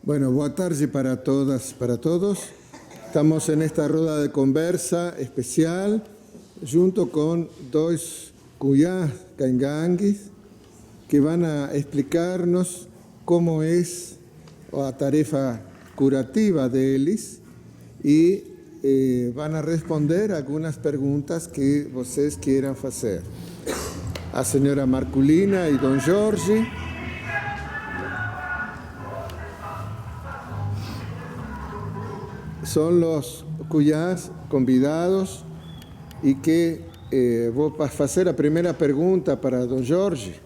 Bueno, boa tarde para todas, para todos. Estamos en esta roda de conversa especial junto con dos cuyás cainganguis que van a explicarnos cómo es la tarefa curativa de ellos y van a responder algunas preguntas que vocês quieran hacer. A señora Marculina y don Jorge son los cuyás convidados y que vou fazer a primeira pergunta para don Jorge.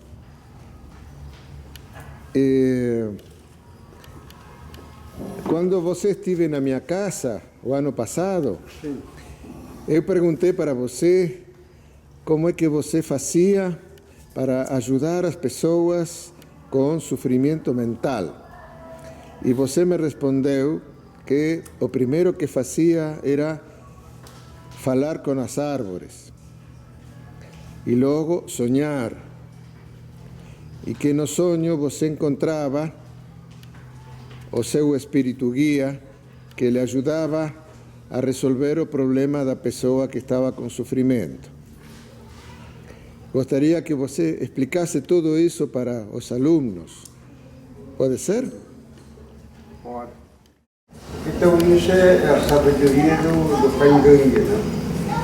Quando você esteve na minha casa o ano passado, sim, eu perguntei para você como é que você fazia para ajudar as pessoas com sofrimento mental. E você me respondeu que o primeiro que fazia era falar com as árvores e logo sonhar, e que no sonho você encontrava o seu espírito guia que lhe ajudava a resolver o problema da pessoa que estava com sofrimento. Gostaria que você explicasse tudo isso para os alunos. Pode ser? Pode. Então, isso é a sabedoria do Caingangue, né?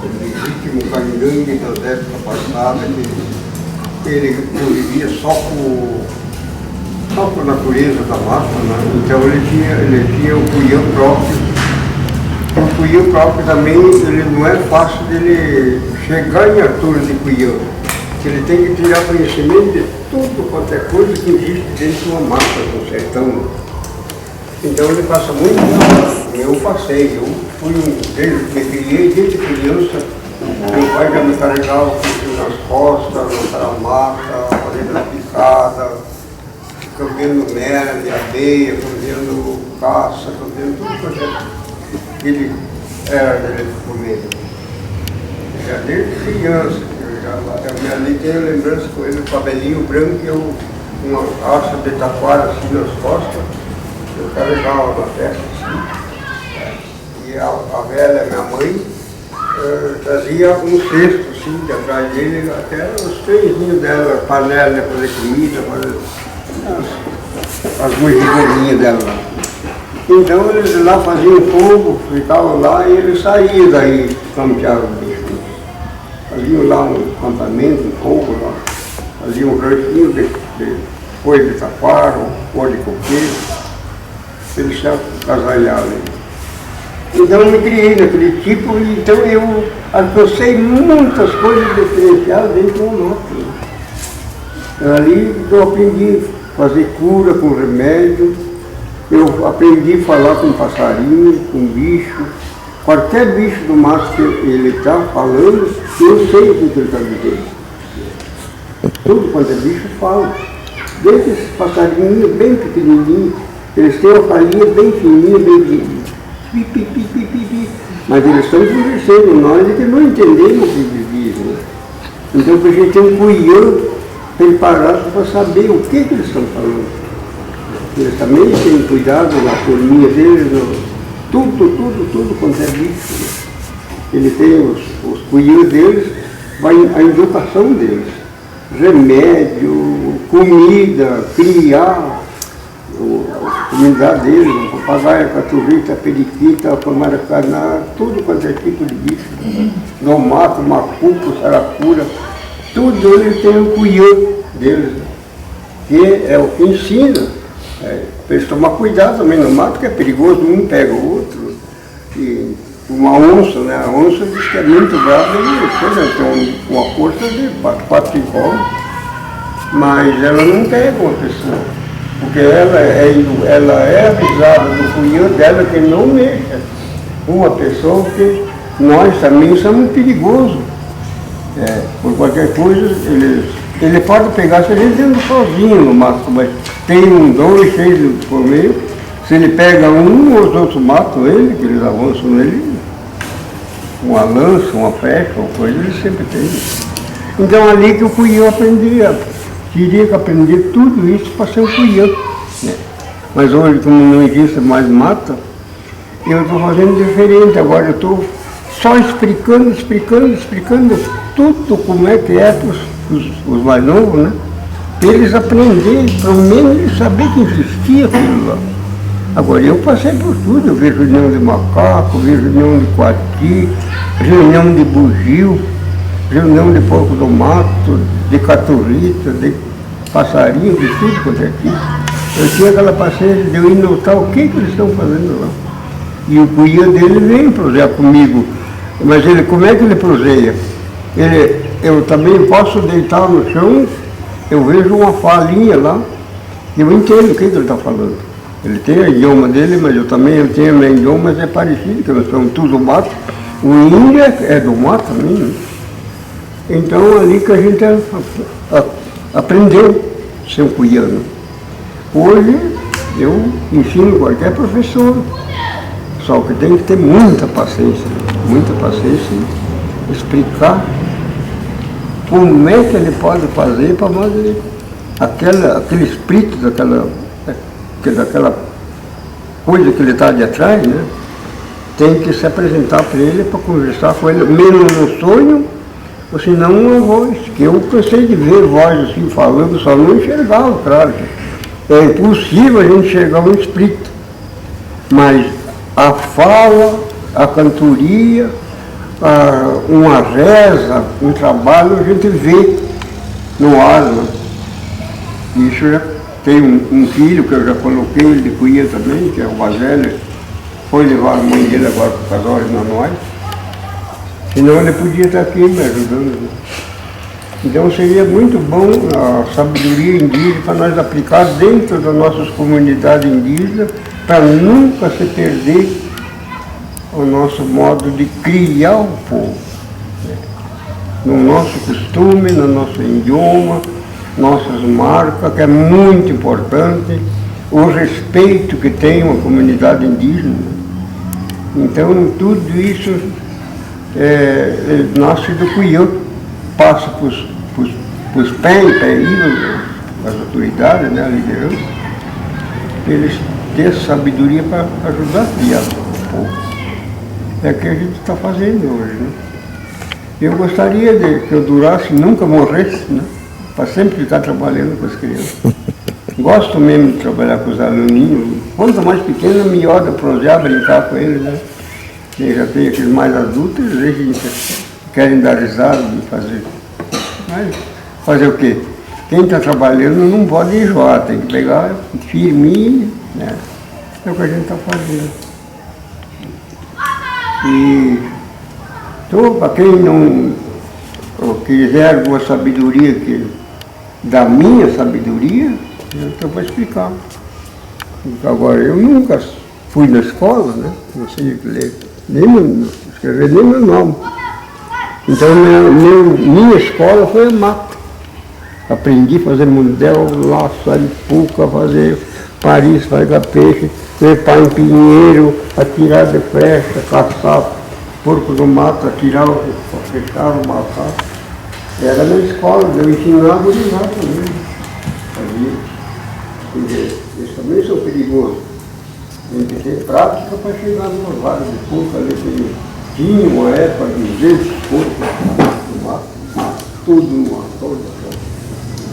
O legítimo Caingangue das épocas passadas, que ele convivia só com a natureza da mata, né? Então, ele tinha o cunhão próprio. O cunhão próprio também, ele não é fácil dele chegar em altura de cunhão. Ele tem que tirar conhecimento de tudo quanto é coisa que existe dentro de uma mata do sertão. Então ele passa muito tempo. Eu passei, eu fui desde que me criei, desde criança, meu pai já me carregava nas costas, na mata, fazendo a picada, comendo mel, areia, comendo caça, comendo tudo quanto ele era dele de comer. Já desde criança, ali tenho lembrança com ele, o cabelinho branco e uma alça de taquara assim nas costas. Eu carregava na testa assim, e a velha, minha mãe, trazia um cesto assim, de atrás dele, até os trenzinhos dela, panela para fazer comida, fazer as bugigeirinhas dela lá. Então eles lá faziam fogo, ficavam lá e eles saíam daí, campeavam o bicho. Faziam lá um acampamento, um fogo lá, faziam um ranchinho de folha de taquara, folha de coqueiro. Eles se agasalhavam. Então eu me criei naquele tipo, e então eu alcancei muitas coisas diferenciadas dentro de uma mata. Ali eu aprendi a fazer cura com remédio, eu aprendi a falar com passarinho, com bicho, qualquer bicho do mato que ele está falando, eu sei o que ele está dizendo. Tudo quanto é bicho fala. Desde esses passarinhos bem pequenininhos, eles têm uma falinha bem fininha, bem pi, pi, pi, pi, pi, pi. Mas eles estão conversando, nós é que não entendemos o que eles dizem. Né? Então a gente tem um cunhão preparado para saber o que eles estão falando. Eles também têm cuidado na forminha deles, tudo quanto é bicho. Né? Ele tem os cunhões deles, vai a educação deles. Remédio, comida, criar. A comunidade deles, o papagaio, a caturrita, a periquita, a maracanã, tudo quanto é tipo de bicho. No mato, macuco, saracura, tudo eles têm o cunhão deles. que é o que ensina. Para eles tomar cuidado também no mato, que é perigoso, um pega o outro. E uma onça, né? A onça diz que é muito brava e tem uma força de 4, 5 homens, mas ela não pega uma pessoa, porque ela é avisada do cunhão dela que não mexa uma pessoa, porque nós também somos perigosos. Por qualquer coisa, ele pode pegar, se ele anda sozinho no mato, mas tem 2, 3 por meio, se ele pega um, os outros matam ele, que eles avançam nele, uma lança, uma flecha, uma coisa, ele sempre tem. Então ali que o cunhão aprendia, teria que aprender tudo isso para ser um cunhão. Né? Mas hoje, como não existe mais mata, eu estou fazendo diferente, agora eu estou só explicando tudo como é que é para os mais novos, né? Para eles aprenderem, pelo menos eles saberem que existia aquilo lá. Agora, eu passei por tudo, eu vejo reunião de macaco, vejo reunião de coati, reunião de bugio, reunião de porco do mato, de caturrita, de passarinho, de tudo quanto é aqui. Eu tinha aquela paciência de eu ir notar o que eles estão fazendo lá. E o cunhão dele vem prosear comigo, mas ele, como é que ele proseia? Eu também posso deitar no chão, eu vejo uma falinha lá, e eu entendo o que ele está falando. Ele tem a idioma dele, mas eu também tenho a minha idioma, mas é parecido, que nós somos tudo do mato. O índio é do mato também, né? Então ali que a gente aprendeu a ser um cuiano. Hoje eu ensino qualquer professor, só que tem que ter muita paciência e explicar como é que ele pode fazer para fazer aquele espírito daquela coisa que ele está de atrás, né? Tem que se apresentar para ele, para conversar com ele, mesmo no sonho, ou senão uma voz, que eu cansei de ver voz assim falando, só não enxergava, claro. É impossível a gente enxergar um espírito, mas a fala, a cantoria, uma reza, um trabalho, a gente vê no ar, né? Isso já tem um filho que eu já coloquei, ele de cuia também, que é o Basélio, foi levar a mãe dele agora para o casal de Nanoai, senão ele podia estar aqui me ajudando. Né? Então seria muito bom a sabedoria indígena para nós aplicar dentro das nossas comunidades indígenas, para nunca se perder o nosso modo de criar o povo, né? No nosso costume, no nosso idioma, nossas marcas, que é muito importante, o respeito que tem uma comunidade indígena. Então, tudo isso nasce do cunhão, passa para os pés, as autoridades, né, a liderança, para eles terem sabedoria para ajudar a criar o povo. É o que a gente está fazendo hoje, né? Eu gostaria que eu durasse, nunca morresse, né? Para sempre ficar trabalhando com as crianças. Gosto mesmo de trabalhar com os aluninhos. Quanto mais pequeno, melhor de prosear, brincar com eles, né? Eu já tenho aqueles mais adultos, eles querem dar risada de fazer. Mas fazer o quê? Quem está trabalhando não pode enjoar, tem que pegar firminho, né? É o que a gente está fazendo. E então, para quem não quiser alguma sabedoria da minha sabedoria, eu estou para explicar. Agora, eu nunca fui na escola, né? Não sei ler, escrever nem meu nome. Então, minha escola foi a mata. Aprendi a fazer mundel, laço, aripuca, fazer Paris, fazer peixe, trepar em pinheiro, atirar de flecha, caçar porco do mato, atirar, fechar o macaco. Era na escola, eu ensinava a usar também. Eles também são perigosos. Tem que ter prática para chegar numa vaga de porco ali. Tinha uma época de 200 porcos no mato, tudo numa toda.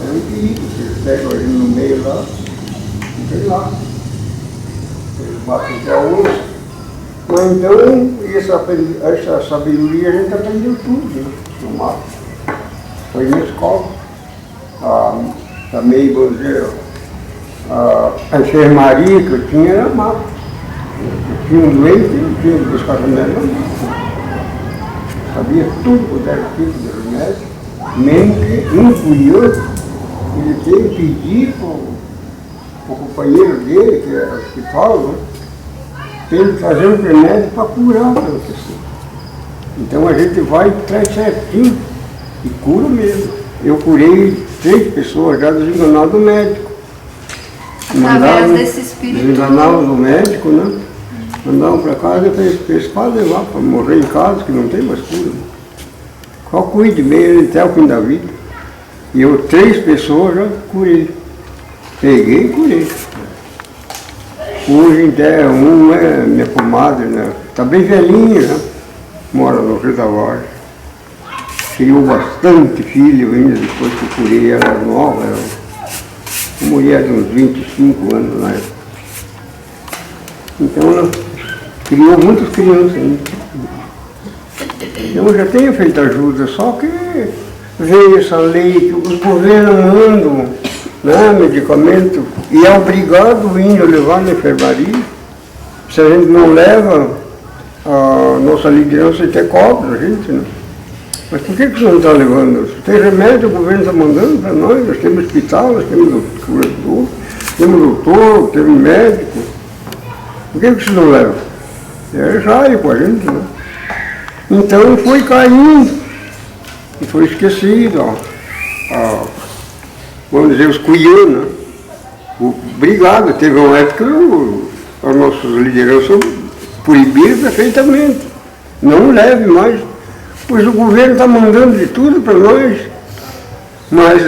É um perigo, eles pegam ali no meio lá, e lá. Eles matam até a onça. Mas então, essa sabedoria a gente aprendeu tudo, né, no mato. Foi na escola. Também, vamos dizer, a enfermaria que eu tinha era mato. Eu tinha um doente, eu tinha que buscar remédio na mato. Sabia tudo quanto era tipo de remédio, mesmo que um curioso, ele teve que pedir para o companheiro dele, que era hospital, né, tem que fazer um remédio para curar aquela pessoa. Então a gente vai e traz certinho e cura mesmo. Eu curei 3 pessoas já desenganadas do médico. Através desse espírito. Desenganavam do médico, né? Mandavam para casa e eles podem levar para morrer em casa, que não tem mais cura. Só cuide bem até o fim da vida. E eu 3 pessoas já curei. Peguei e curei. Hoje até um é minha comadre, né? Está bem velhinha, né? Mora no Rio da Vargem. Criou bastante filho ainda depois que eu curei. Ela era nova, era uma mulher de uns 25 anos na época. Então ela criou muitas crianças ainda. Eu já tenho feito ajuda, só que veio essa lei que os governos mandam, né, medicamento, e é obrigado o índio a levar na enfermaria. Se a gente não leva, a nossa liderança até cobra a gente, né? Mas por que você não está levando? Se tem remédio, o governo está mandando para nós temos hospital, nós temos curador, temos doutor, temos médico. Por que você não leva? É raio com a gente, né? Então foi caindo e foi esquecido, vamos dizer, os cuianos, né? Obrigado, teve uma época que as nossas lideranças proibiram perfeitamente. Não leve mais, pois o governo está mandando de tudo para nós, mas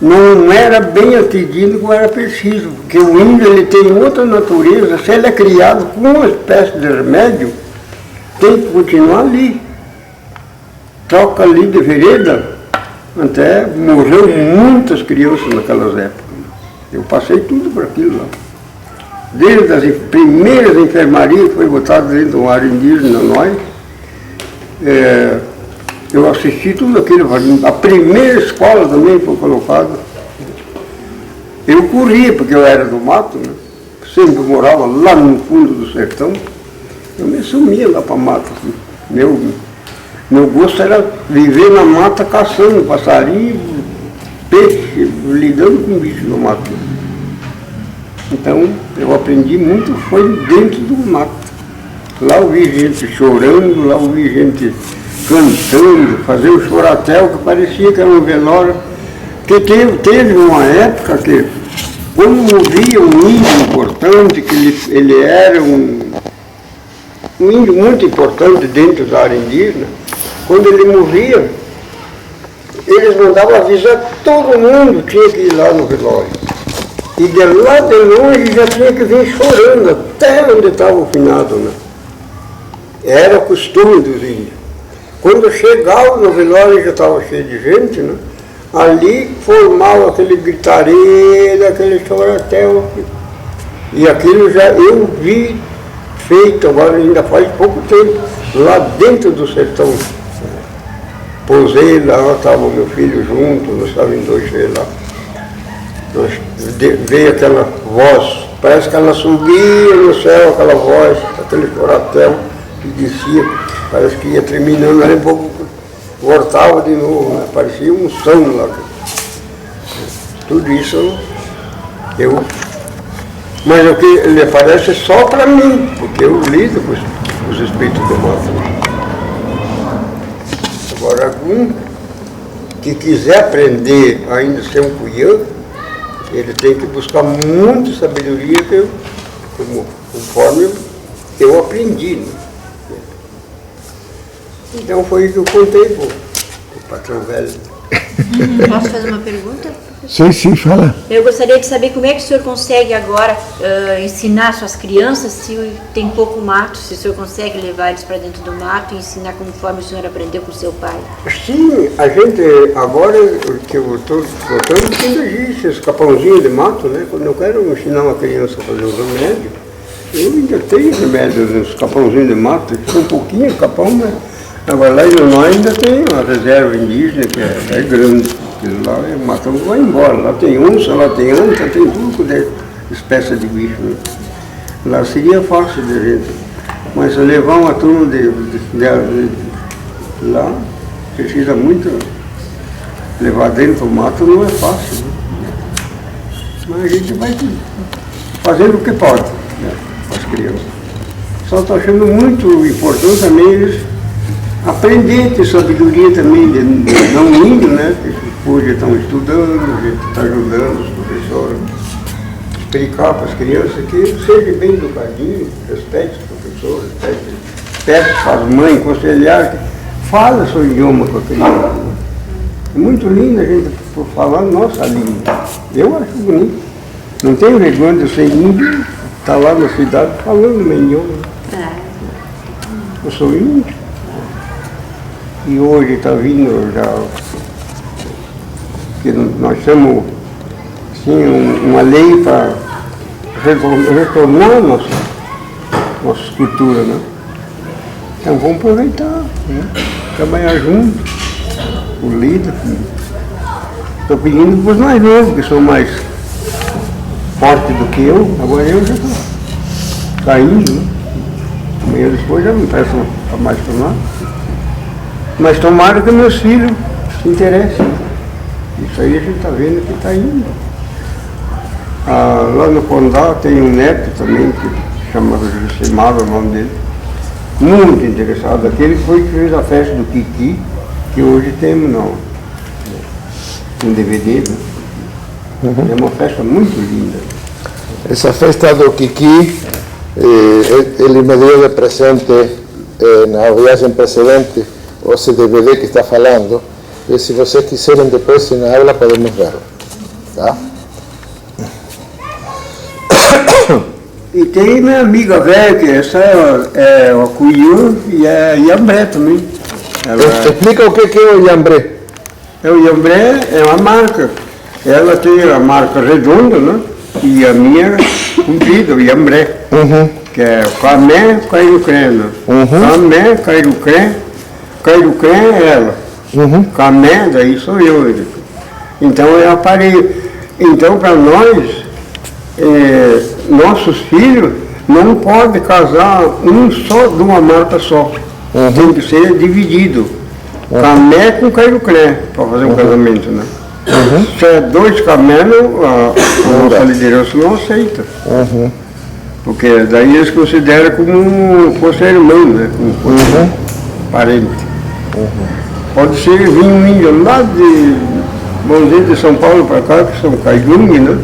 não era bem atendido como era preciso, porque o índio ele tem outra natureza, se ele é criado com uma espécie de remédio, tem que continuar ali. Troca ali de vereda, até morreu muitas crianças naquelas épocas. Eu passei tudo por aquilo lá. Desde as primeiras enfermarias que foi botadas dentro do ar indígena, nós, eu assisti tudo aquilo. A primeira escola também foi colocada. Eu corria, porque eu era do mato, né? Sempre morava lá no fundo do sertão. Eu me sumia lá para a mata. Assim. Meu gosto era viver na mata caçando passarinho, peixe, lidando com bicho no mato. Então eu aprendi muito, foi dentro do mato. Lá eu vi gente chorando, lá eu vi gente cantando, fazer o choratel que parecia que era um velório. Porque teve uma época que, quando morria um índio importante, que ele era um índio muito importante dentro da área indígena, quando ele morria, eles mandavam avisar todo mundo tinha que ir lá no velório. E de lá de longe já tinha que vir chorando até onde estava o finado, né? Era o costume dos índios. Quando chegava no velório já estava cheio de gente, né? Ali formava aquele gritareiro, aquele choratel. E aquilo já eu vi feito, agora ainda faz pouco tempo, lá dentro do sertão. Pousei lá, estava o meu filho junto, nós estávamos em 2 lá. Veio aquela voz, parece que ela subia no céu, aquela voz, aquele coratel que descia, parece que ia terminando, ali um pouco voltava de novo, né? Parecia um som lá. Tudo isso mas o que ele aparece só para mim, porque eu lido com os espíritos do mato. Agora, algum que quiser aprender ainda a ser um cuiã, ele tem que buscar muita sabedoria, conforme eu aprendi. Né? Então foi o que eu contei para o patrão velho. Posso fazer uma pergunta? Sim, fala. Eu gostaria de saber como é que o senhor consegue agora ensinar suas crianças se tem pouco mato, se o senhor consegue levar eles para dentro do mato e ensinar conforme o senhor aprendeu com o seu pai. Sim, a gente, agora que eu estou botando, ainda existe esse capãozinho de mato, né? Quando eu quero ensinar uma criança a fazer um remédio, eu ainda tenho remédios nos capãozinhos de mato, que são um pouquinho capão, mas agora lá em Illinois ainda tem uma reserva indígena que é grande. Aquilo lá é matando, vai embora. Lá tem onça, lá tem anta, tem tudo de espécie de bicho. Né? Lá seria fácil de gente. Mas levar uma turma de lá, precisa muito. Levar dentro do mato não é fácil. Né? Mas a gente vai fazendo o que pode, né? As crianças. Só estou achando muito importante também eles aprender, ter sabedoria também, de não índio, né? Que hoje estão estudando, a gente está ajudando os professores, explicar para as crianças que seja bem educadinho, respeite os professores, peça para as mães, aconselhar, fala seu idioma com a criança. É muito lindo a gente falar nossa língua. Eu acho bonito. Não tenho vergonha de ser índio, estar lá na cidade falando meu idioma. Eu sou índio. E hoje está vindo já, que nós temos assim, uma lei para retornar nossa cultura, né? Então vamos aproveitar, né? Trabalhar junto, o líder. Estou pedindo para os mais novos, que são mais fortes do que eu, agora eu já estou saindo, né? Amanhã depois já não peço mais para nada. Mas tomara que meus filhos se interessem. Isso aí a gente está vendo que está indo. Lá no Condá tem um neto também, que chama Josemar, o nome dele. Muito interessado. Aquele foi que fez a festa do Kiki, que hoje temos um DVD. Né? É uma festa muito linda. Essa festa do Kiki, ele me deu de presente na viagem precedente esse DVD que está falando, e se vocês quiserem depois na aula podemos ver, tá? E tem minha amiga velha, que essa é a Cuiú e a Iambré também. Explica o que é o Iambré. O Iambré é uma marca. Ela tem a marca redonda, né? E a minha comprida, o Iambré. Que é Camé, Cairucré, né? Camé, Cairucré. Cairucré é ela. Camé, daí sou eu. Então é aparelho. Então para nós, nossos filhos não podem casar um só de uma marca só. Tem que ser dividido. Camé com Cairucré para fazer um casamento, né? Se é dois camelos, a nossa liderança não aceita. Porque daí eles consideram como fosse irmão, né? Como fosse parente. Pode ser vir um índio lá vamos dizer, de São Paulo para cá, que são Caigungue, né?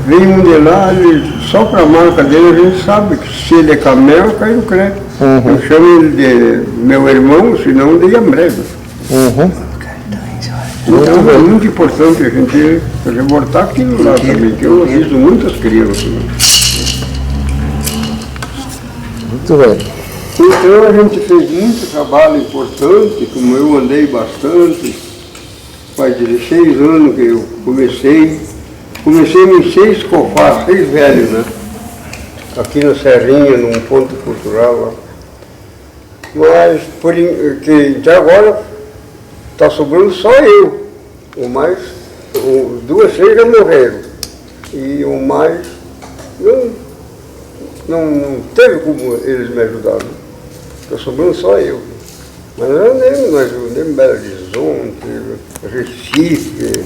Vem um de lá, só para a marca dele a gente sabe que se ele é camel, é Cairucré. Eu chamo ele de meu irmão, senão de Iambré. Então é muito importante a gente reportar aquilo lá também, que eu aviso muitas crianças. Né? Muito bem. Então a gente fez muito trabalho importante, como eu andei bastante, faz 16 anos que eu comecei em 6 cofás, 6 velhos, né? Aqui na Serrinha, num ponto cultural lá. Mas que até agora está sobrando só eu. Duas, 3 já morreram. E o mais não teve como eles me ajudaram. Está sobrando só eu. Mas nós andamos Belo Horizonte, Recife,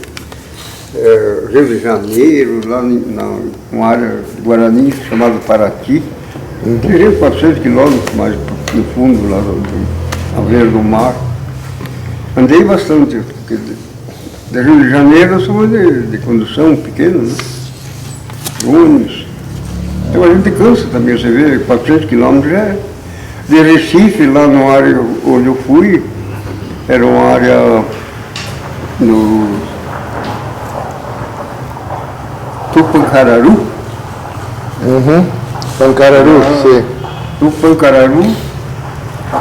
Rio de Janeiro, lá numa área de Guarani chamada Paraty. 300, 400 quilômetros mais no fundo, lá à beira do mar. Andei bastante, porque de Rio de Janeiro eu sou de condução pequena, né? Ônibus. Então a gente cansa também, você vê, 400 quilômetros já é. De Recife, lá na área onde eu fui, era uma área no Tupancararu. Pancararu, sim. Tupancararu.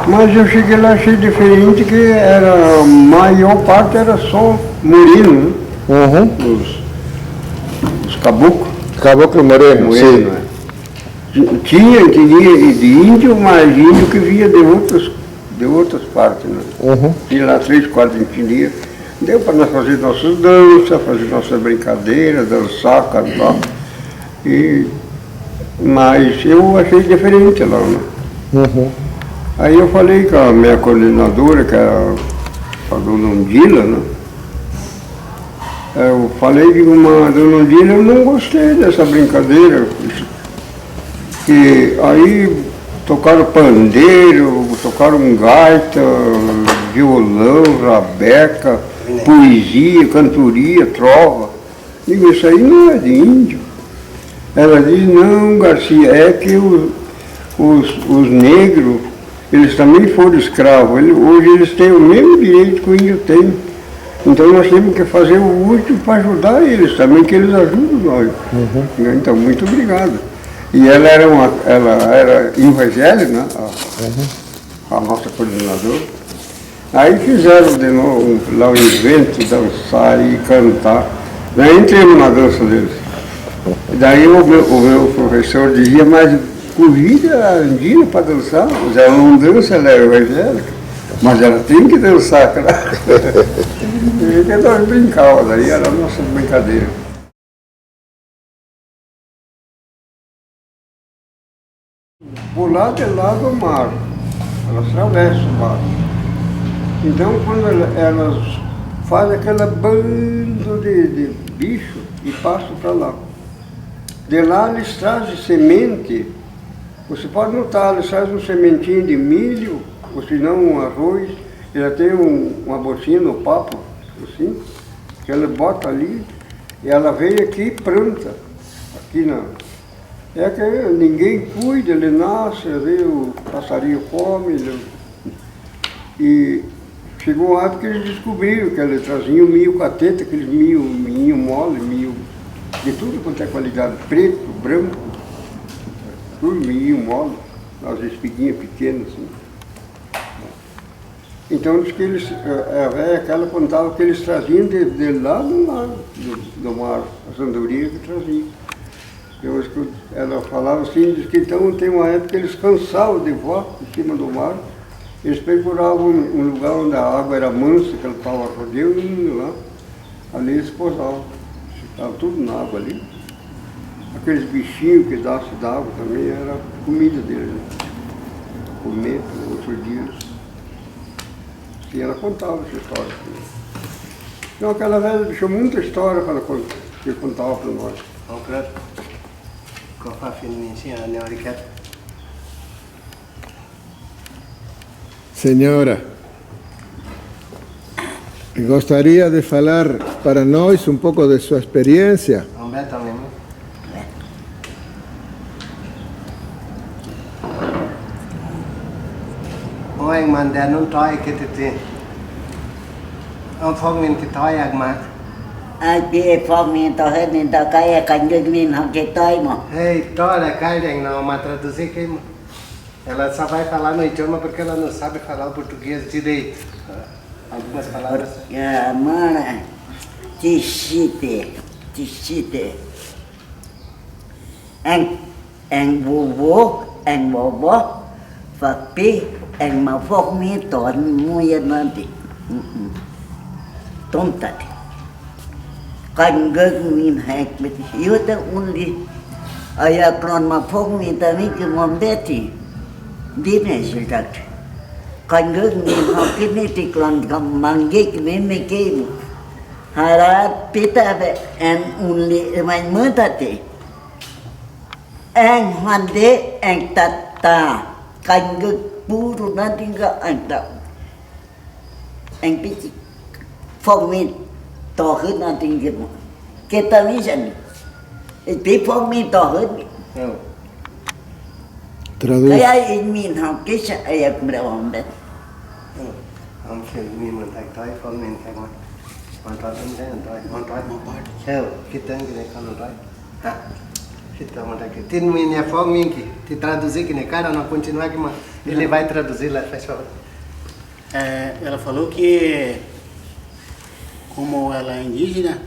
Mas eu cheguei lá, achei diferente, que a maior parte era só moreno, né? Os caboclos. Caboclo moreno, sim. Né? Tinha de índio, mas índio que vinha de outras partes, né? Tinha lá 3, 4 entendiam. Deu para nós fazer nossas danças, fazer nossas brincadeiras, dançar, cantar. Mas eu achei diferente lá, né? Uhum. Aí eu falei com a minha coordenadora, que é a dona Undila, né? Eu falei que uma dona Undila, eu não gostei dessa brincadeira. E aí tocaram pandeiro, tocaram gaita, violão, rabeca, poesia, cantoria, trova. Digo, isso aí não é de índio. Ela diz, não, Garcia, é que os negros, eles também foram escravos. Hoje eles têm o mesmo direito que o índio tem. Então nós temos que fazer o último para ajudar eles também, que eles ajudam nós. Uhum. Então, muito obrigado. E ela era evangélica, né? A nossa coordenadora. Aí fizeram de novo lá o evento, dançar e cantar. Daí entramos na dança deles. Daí o meu professor dizia, mas convida a Andina para dançar, mas ela não dança, ela é evangélica, mas ela tem que dançar, cara. E nós brincávamos, daí era a nossa brincadeira. Pular de lá do mar, elas atravessam o mar. Então quando elas fazem aquela banda de bicho e passam para lá. De lá eles trazem semente, você pode notar, eles trazem um sementinho de milho, ou se não um arroz, ela tem uma bolsinha no papo, assim, que ela bota ali, e ela vem aqui e planta, aqui na... É que ninguém cuida, ele nasce, o passarinho come, e chegou uma época que eles descobriram que eles traziam milho cateta, aqueles milho mole, milho de tudo quanto é qualidade, preto, branco, tudo milho mole, as espiguinhas pequenas assim. Então diz que eles, a velha aquela contava que eles traziam de lá do mar, as andorinhas que traziam. Ela falava assim, diz que então tem uma época que eles cansavam de voar em cima do mar, eles procuravam um lugar onde a água era mansa, que ela estava rodeando, e indo lá, ali eles pousavam, estava tudo na água ali. Aqueles bichinhos que davam d'água também era comida deles, né? Comer no outro dia. E ela contava essa história. Então aquela velha deixou muita história para que contava para nós. Senhora, gostaria de falar para nós um pouco de sua experiência? Anh mà đàn nó trói cái gì ông phong mình cái trói ác mà Ai phong mình tao hết nên tao cái cảnh được mình học cái trói mà hey trói là cái đèn nào mà traduzir que ela só vai falar no idioma porque ela não sabe falar o português direito algumas palavras mana tishite anh bobo Papi anh mà phong mi toàn mua nó đi tonta đi cảnh gần mình hay bị yếu ta undi ai còn mà phong mi ta mi cái mồm bé thì đi này sẽ đặt cảnh gần mình học cái này thì còn cầm mang cái mấy cái hara pita về anh undi mình mới ta thì anh hoàn đế anh ta cảnh ngực puro nanti enggak ada anh biết phong mi to hơn nanti gitu kita bisa nih biết phong mi to hơn kayak ini học cái ayat berapa bet ông phải mình thay trói phong mình thay mà hoàn toàn không thấy hoàn trói theo kita cái này không trói Então, tem minha fome aqui, te traduzir que nem cara, não continuar aqui, mas ele vai traduzir lá, faz favor. Ela falou que, como ela é indígena,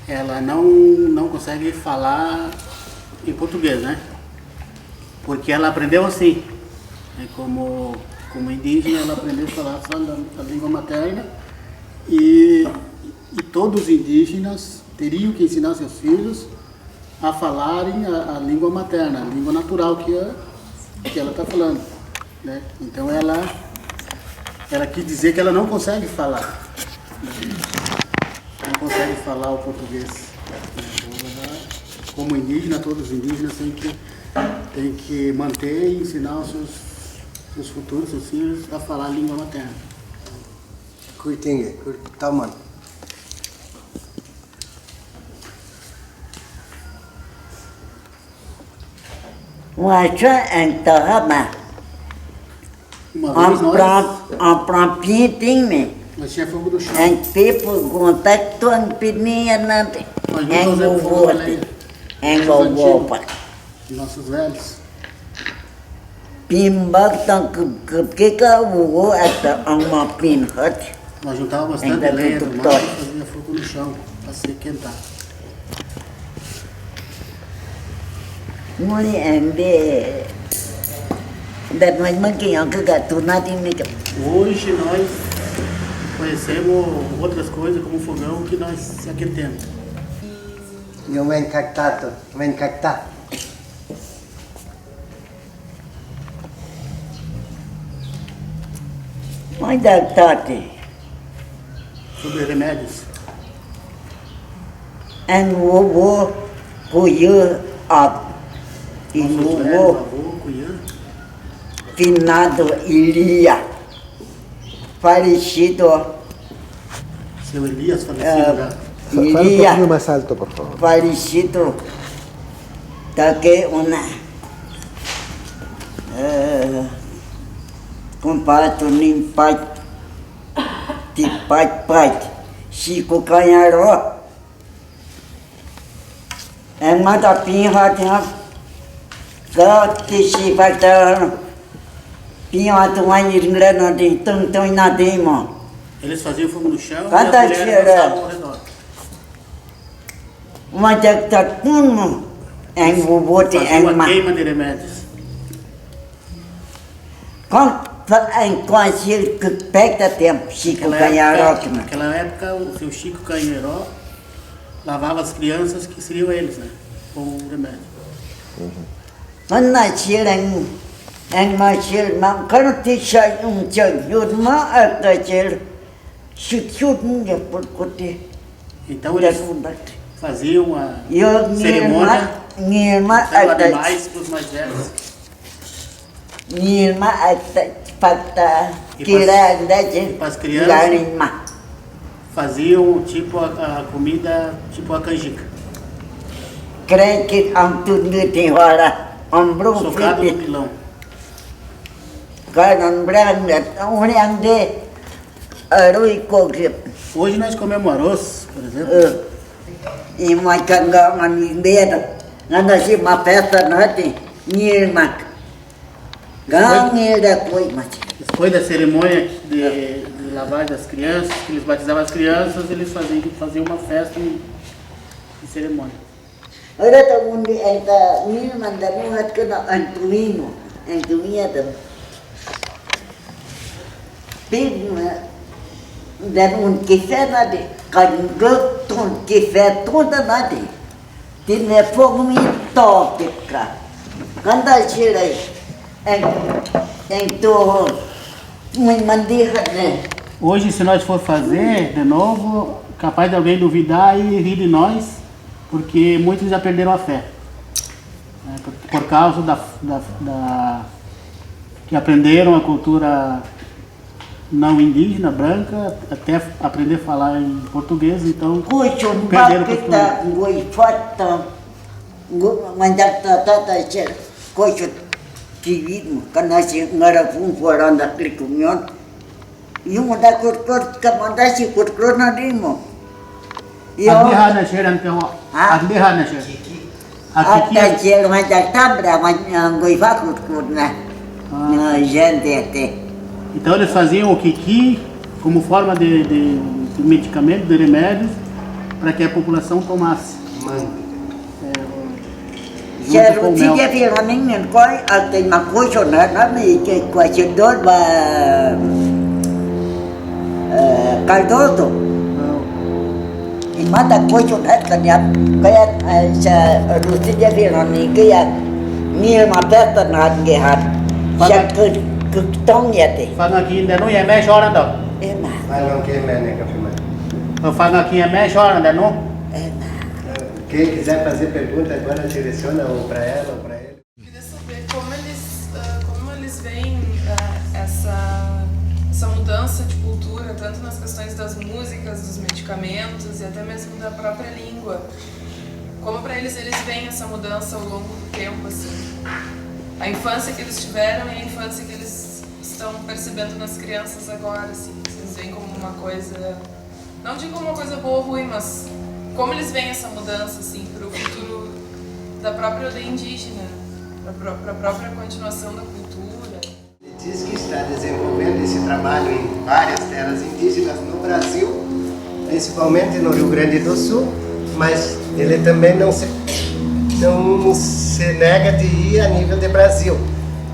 ela não consegue falar em português, né? Porque ela aprendeu assim, como indígena, ela aprendeu a falar só a língua materna E todos os indígenas teriam que ensinar seus filhos a falarem a língua materna, a língua natural que ela está falando, né? Então ela quis dizer que ela não consegue falar, não consegue falar o português. Então ela, como indígena, todos os indígenas têm que manter e ensinar os seus futuros, seus filhos, a falar a língua materna. Kuitinge, taman. Wacha ang tahama. Uma vez Ang prampiting nós tinha fogo do chão. ang people contact ang pinia natin. Nós Ang nunca usamos fogo a bubuti. lenha. Ang Nossos bubupa. antigos, nossos velhos. Pimbag tang kika bubu at ang mapinhat. Nós juntávamos bastante Ainda lenha tudo do top. mato e fazia fogo no chão para se quentar. Muli ang de... Dat mas mungkin ang kagatu natin ni Hoje nós conhecemos outras coisas como fogão que nós se aquecemos. Yung men kakta. Mas dagtati. Sobre remédios. Ang bubu kuyu at Nossos velhos, inuwo avô, cunhã, finado Ilia. Falecido seu Elias falecido já. Fala un Ilia. poquito más alto, por favor. Falecido take una compato nimpat tipat siku kanyaro ang mata pihat ya ka tisi pata pihat wani ringra na di tung na demo Eles faziam fogo no chão e Cada as mulheres dia, dançavam ao redor. majak tatun ang bubuti Faziam ang uma ma queima de remédios. Quando em quase que pega tempo, Chico Canharó, Naquela época, o seu Chico Canharó lavava as crianças que seriam eles, né? Com o remédio. quando nascer em nascer, mas quando te sai jud, mas até ser, se não é por côté, Então eles faziam a eu cerimônia, minha irmã dando até animais para os mais velhos. minha irmã até para E tirar pras da crianças? garimã. Faziam tipo a comida, tipo a canjica, Creio que tudo tem hora, brum socado no frito. pilão. Kanan brandat, onde ande aroi kokip. Hoje nós comemos arroz, por exemplo. E mais canga manindera. Nada se uma festa nati, nirmak. Gangue foi mas. Depois da cerimônia de lavagem das crianças, que eles batizavam as crianças, eles faziam uma festa de cerimônia. Ora ta mundi enta nirman da nuhat kana antumino, antumia da. Pig dan kifé nadi, kan ton kifé toda nadi. Tinha fogo me toque, cara. Kanda chilei, em torro, muito mandirra, né? Hoje, se nós for fazer de novo, capaz de alguém duvidar e rir de nós, porque muitos já perderam a fé. Né? Por causa que aprenderam a cultura não indígena, branca, até aprender a falar em português, então Kuchun perderam o bakita, costume. goi fata, manjak tata cher, kuchun kiwit, kana si ngarapun fuaran da klikumion. Yung da kurkur kamanda si kurkur na dimo. Andeha na siya, andeha na siya. Até cher manjak tabra, goi fa kurkur na. Gente até. Então eles faziam o quiqui como forma de medicamento, de remédios, para que a população tomasse. Giờ thì cái việc là mình coi ở cái mặt cuối chỗ nó bị cái quả chuyện đó và Cardoso. E manda coisa nessa minha essa Lucília Verônica e a minha irmã Beta na guerra. Já que tão niete.ฟังaqui ainda não é mais hora não. É má. Vai não quer mais, né, Café?ฟังaqui é mais hora ainda não. É má. Quem quiser fazer pergunta agora direciona ou para ela ou para ele. Eu queria saber como eles veem essa mudança de cultura, tanto nas questões das músicas, dos medicamentos e até mesmo da própria língua. Como para eles veem essa mudança ao longo do tempo, assim. A infância que eles tiveram e a infância que eles estão percebendo nas crianças agora, assim. Vocês veem como uma coisa, não digo uma coisa boa ou ruim, mas como eles veem essa mudança, assim, para o futuro da própria aldeia indígena, para a própria continuação da cultura. Ele diz que está desenvolvendo esse trabalho em várias terras indígenas no Brasil, principalmente no Rio Grande do Sul, mas ele também não se nega de ir a nível de Brasil.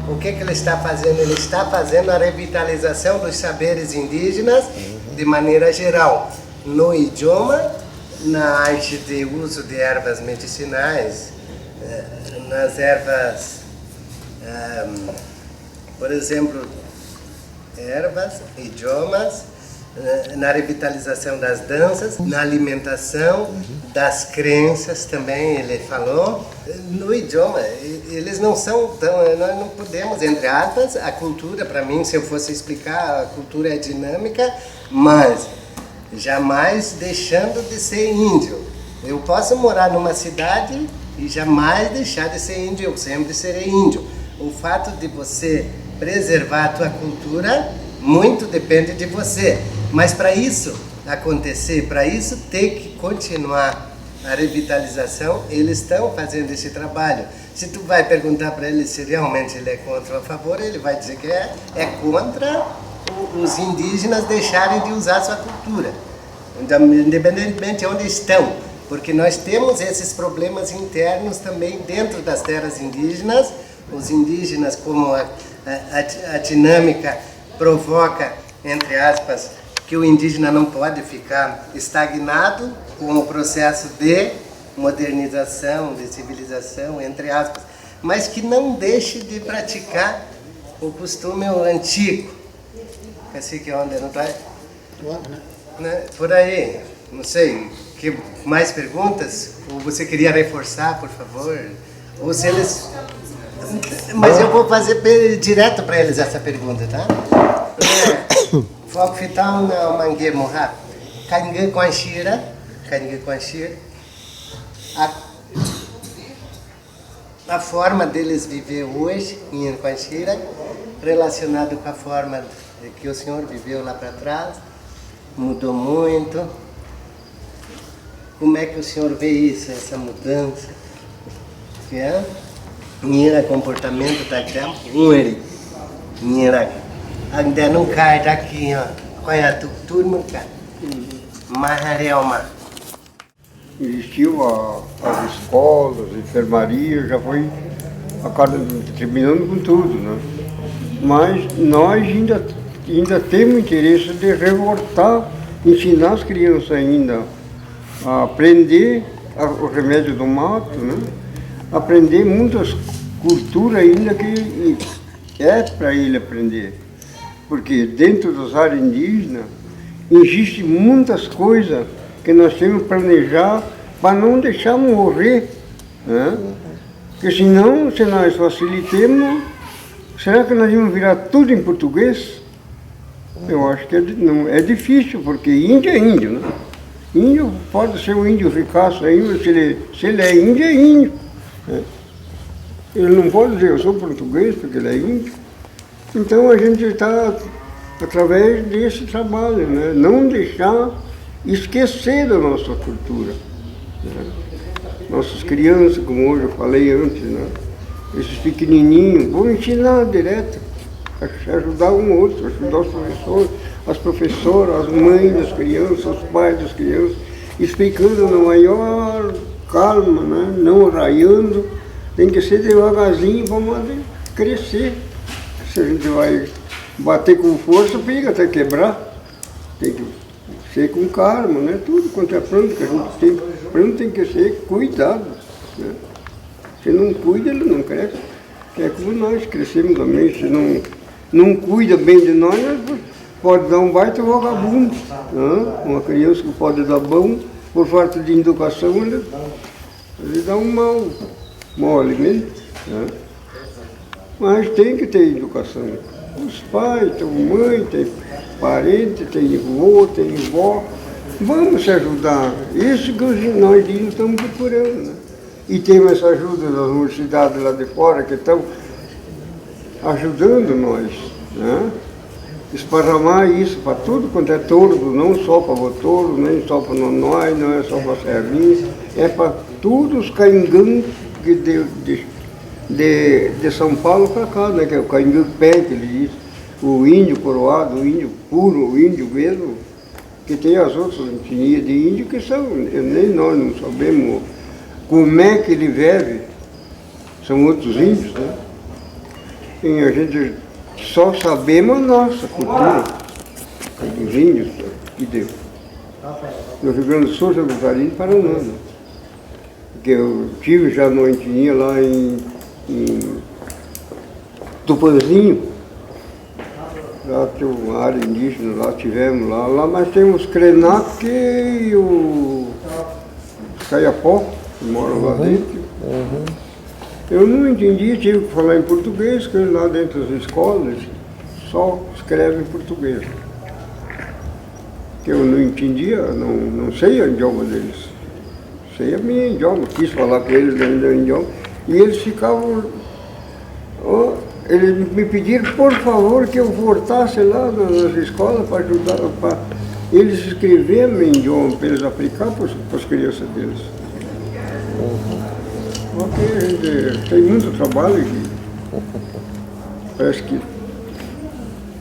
O que ele está fazendo? Ele está fazendo a revitalização dos saberes indígenas de maneira geral, no idioma, na arte de uso de ervas medicinais, nas ervas, por exemplo, ervas, idiomas, na revitalização das danças, na alimentação, das crenças também, ele falou. No idioma, eles não são tão... Nós não podemos, entre aspas, a cultura, para mim, se eu fosse explicar, a cultura é dinâmica, mas jamais deixando de ser índio. Eu posso morar numa cidade e jamais deixar de ser índio, eu sempre serei índio. O fato de você preservar a tua cultura, muito depende de você. Mas para isso acontecer, para isso ter que continuar a revitalização, eles estão fazendo esse trabalho. Se tu vai perguntar para ele se realmente ele é contra ou a favor, ele vai dizer que é contra os indígenas deixarem de usar sua cultura, independentemente de onde estão, porque nós temos esses problemas internos também dentro das terras indígenas. Os indígenas, como a dinâmica provoca, entre aspas, que o indígena não pode ficar estagnado com o processo de modernização, de civilização, entre aspas, mas que não deixe de praticar o costume antigo. Assim que onde não está? Né? Por aí, não sei, que mais perguntas? Ou você queria reforçar, por favor? Ou se eles... Mas eu vou fazer direto para eles essa pergunta, tá? Foco fital na mangue morra. Cangue com anchira, a forma deles viver hoje em Quanchira, relacionado com a forma que o senhor viveu lá para trás, mudou muito. Como é que o senhor vê isso, essa mudança? Que é? Minha comportamento da tempo, minha ainda não cai daqui, ó. Olha, tudo não cai. Mas Existiu as escolas, a enfermaria, já foi terminando com tudo, né? Mas nós ainda temos interesse de revoltar, ensinar as crianças ainda a aprender o remédio do mato, né? Aprender muitas culturas ainda que é para ele aprender. Porque dentro das áreas indígenas existem muitas coisas que nós temos que planejar para não deixar morrer, né? Porque senão, se nós facilitemos, será que nós vamos virar tudo em português? Eu acho que não, é difícil, porque índio é índio, né? Índio pode ser um índio ricaço ainda, se ele é índio, é índio. Né? Ele não pode dizer eu sou português porque ele é índio. Então a gente está através desse trabalho, né? Não deixar esquecer da nossa cultura. Né? Nossas crianças, como hoje eu falei antes, né? Esses pequenininhos, vão ensinar direto, ajudar um ou outro, ajudar os professores, as professoras, as mães das crianças, os pais das crianças, explicando na maior calma, né? Não raiando, tem que ser devagarzinho para crescer. Se a gente vai bater com força, fica até quebrar. tem que ser com calma, né? Tudo quanto é planta que a gente tem, planta tem que ser cuidado, né? Se não cuida, ele não cresce. É como nós crescemos também, se não cuida bem de nós pode dar um baita vagabundo. Né? Uma criança que pode dar bom, por falta de educação, ele dá um mau alimento. Né? Mas tem que ter educação. Os pais, tem mãe, tem parente, tem avô, tem vó. Vamos se ajudar. Isso que nós estamos procurando. Né? E temos essa ajuda das universidades lá de fora que estão ajudando nós. Né? Esparramar isso para tudo quanto é tordo, não só para Votouro, nem só para Nonói, não é só para Serrinha, é para todos os caingãs de São Paulo para cá, né? Que é o caingã pé, que ele diz, o índio coroado, o índio puro, o índio mesmo, que tem as outras etnias de índio que são, nem nós não sabemos como é que ele vive, são outros índios, né? E a gente só sabemos a nossa cultura, dos índios, que deu. No Rio Grande do Sul, Santa Catarina e Paraná, né? Porque eu tive já numa etnia lá em Tupanzinho, lá tem uma área indígena, lá tivemos lá nós temos Krenak e o Caiapó, que moram lá dentro. Eu não entendi, tive que falar em português, porque lá dentro das escolas só escrevem em português. Eu não entendia, não sei o idioma deles. Sei a minha idioma, quis falar com eles dentro do idioma, e eles ficavam... eles me pediram, por favor, que eu voltasse lá nas escolas para ajudar, para eles escreverem em idioma, para eles aplicar para as crianças deles. Porque a gente tem muito trabalho aqui. Parece que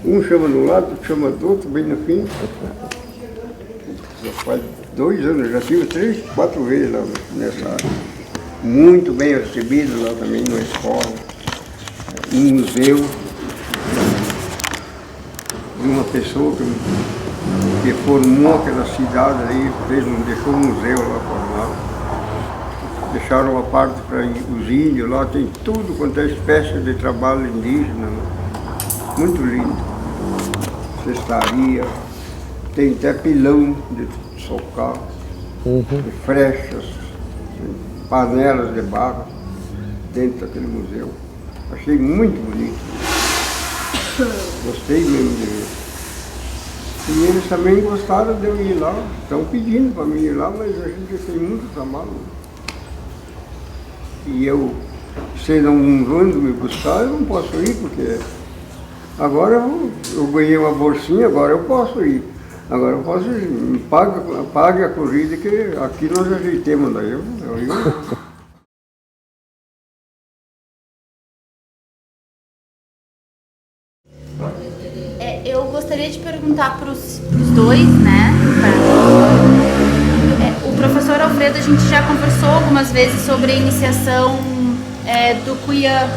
um chama de um lado, outro chama do outro, bem no fim. Já faz 2 anos, já tive 3, 4 vezes lá nessa área. Muito bem recebido lá também na escola. Um museu de uma pessoa que formou aquela cidade aí, deixou um museu lá formado. Deixaram uma parte para os índios, lá tem tudo quanto é espécie de trabalho indígena, né? Muito lindo. Cestaria, tem até pilão de socar, de frechas, panelas de barro dentro daquele museu. Achei muito bonito. Gostei mesmo de ver. E eles também gostaram de eu ir lá, estão pedindo para mim ir lá, mas a gente tem muito trabalho. E eu, se não vão me buscar, eu não posso ir, porque agora eu ganhei uma bolsinha, agora eu posso ir. Agora eu posso ir, pague a corrida, que aqui nós ajeitemos daí. Eu Eu gostaria de perguntar para os dois, né? O professor Alfredo, a gente já conversou algumas vezes sobre a iniciação do Cuyã.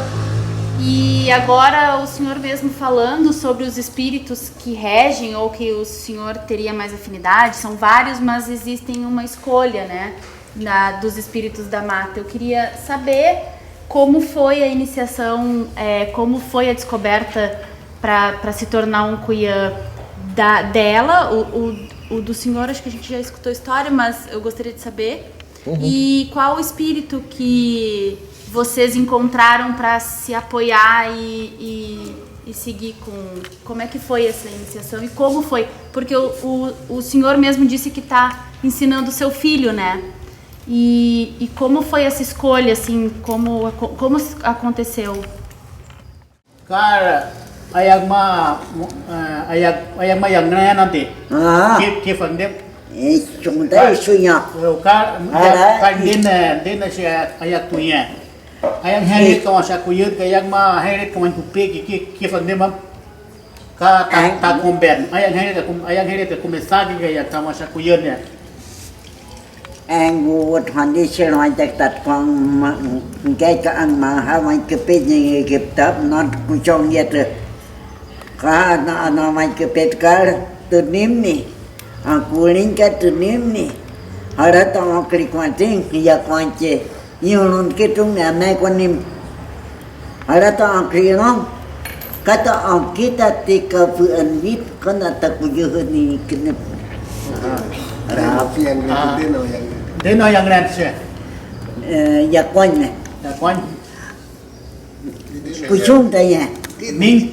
E agora o senhor mesmo falando sobre os espíritos que regem ou que o senhor teria mais afinidade, são vários, mas existem uma escolha, né, dos espíritos da mata. Eu queria saber como foi a iniciação, como foi a descoberta para se tornar um Cuyã dela, o do senhor, acho que a gente já escutou a história, mas eu gostaria de saber. E qual o espírito que vocês encontraram para se apoiar e seguir com... Como é que foi essa iniciação e como foi? Porque o senhor mesmo disse que está ensinando o seu filho, né? E como foi essa escolha, assim, como aconteceu? Cara, ayag mayang na nanti. Kifan dem. Chúng ta sunya. Din na siya ayag tuya. Ayag herit ko sa kuyud kayag ma herit ko man kupi kifan dem ta kumben. Ayag herit ko mesagi kayag kama sa kuyud niya. Anh vô hoàn đi xe nói chắc tật con cái ăn mà hai mấy cái bếp như kịp tập nó cũng cho nhiệt rồi cá nó mấy cái bếp cá từ niệm nè cú linh cái từ niệm nè họ đã tao cái quan trọng giờ quan trọng nhiều lần cái trong nhà mẹ quan niệm họ đã tao cái nó kata ang kita tika puan bit kana takujuh ni kena Rapi yang gede no yang Đến nói yang lên xe. ya quanh này Đã quanh. kusum ta ya Min.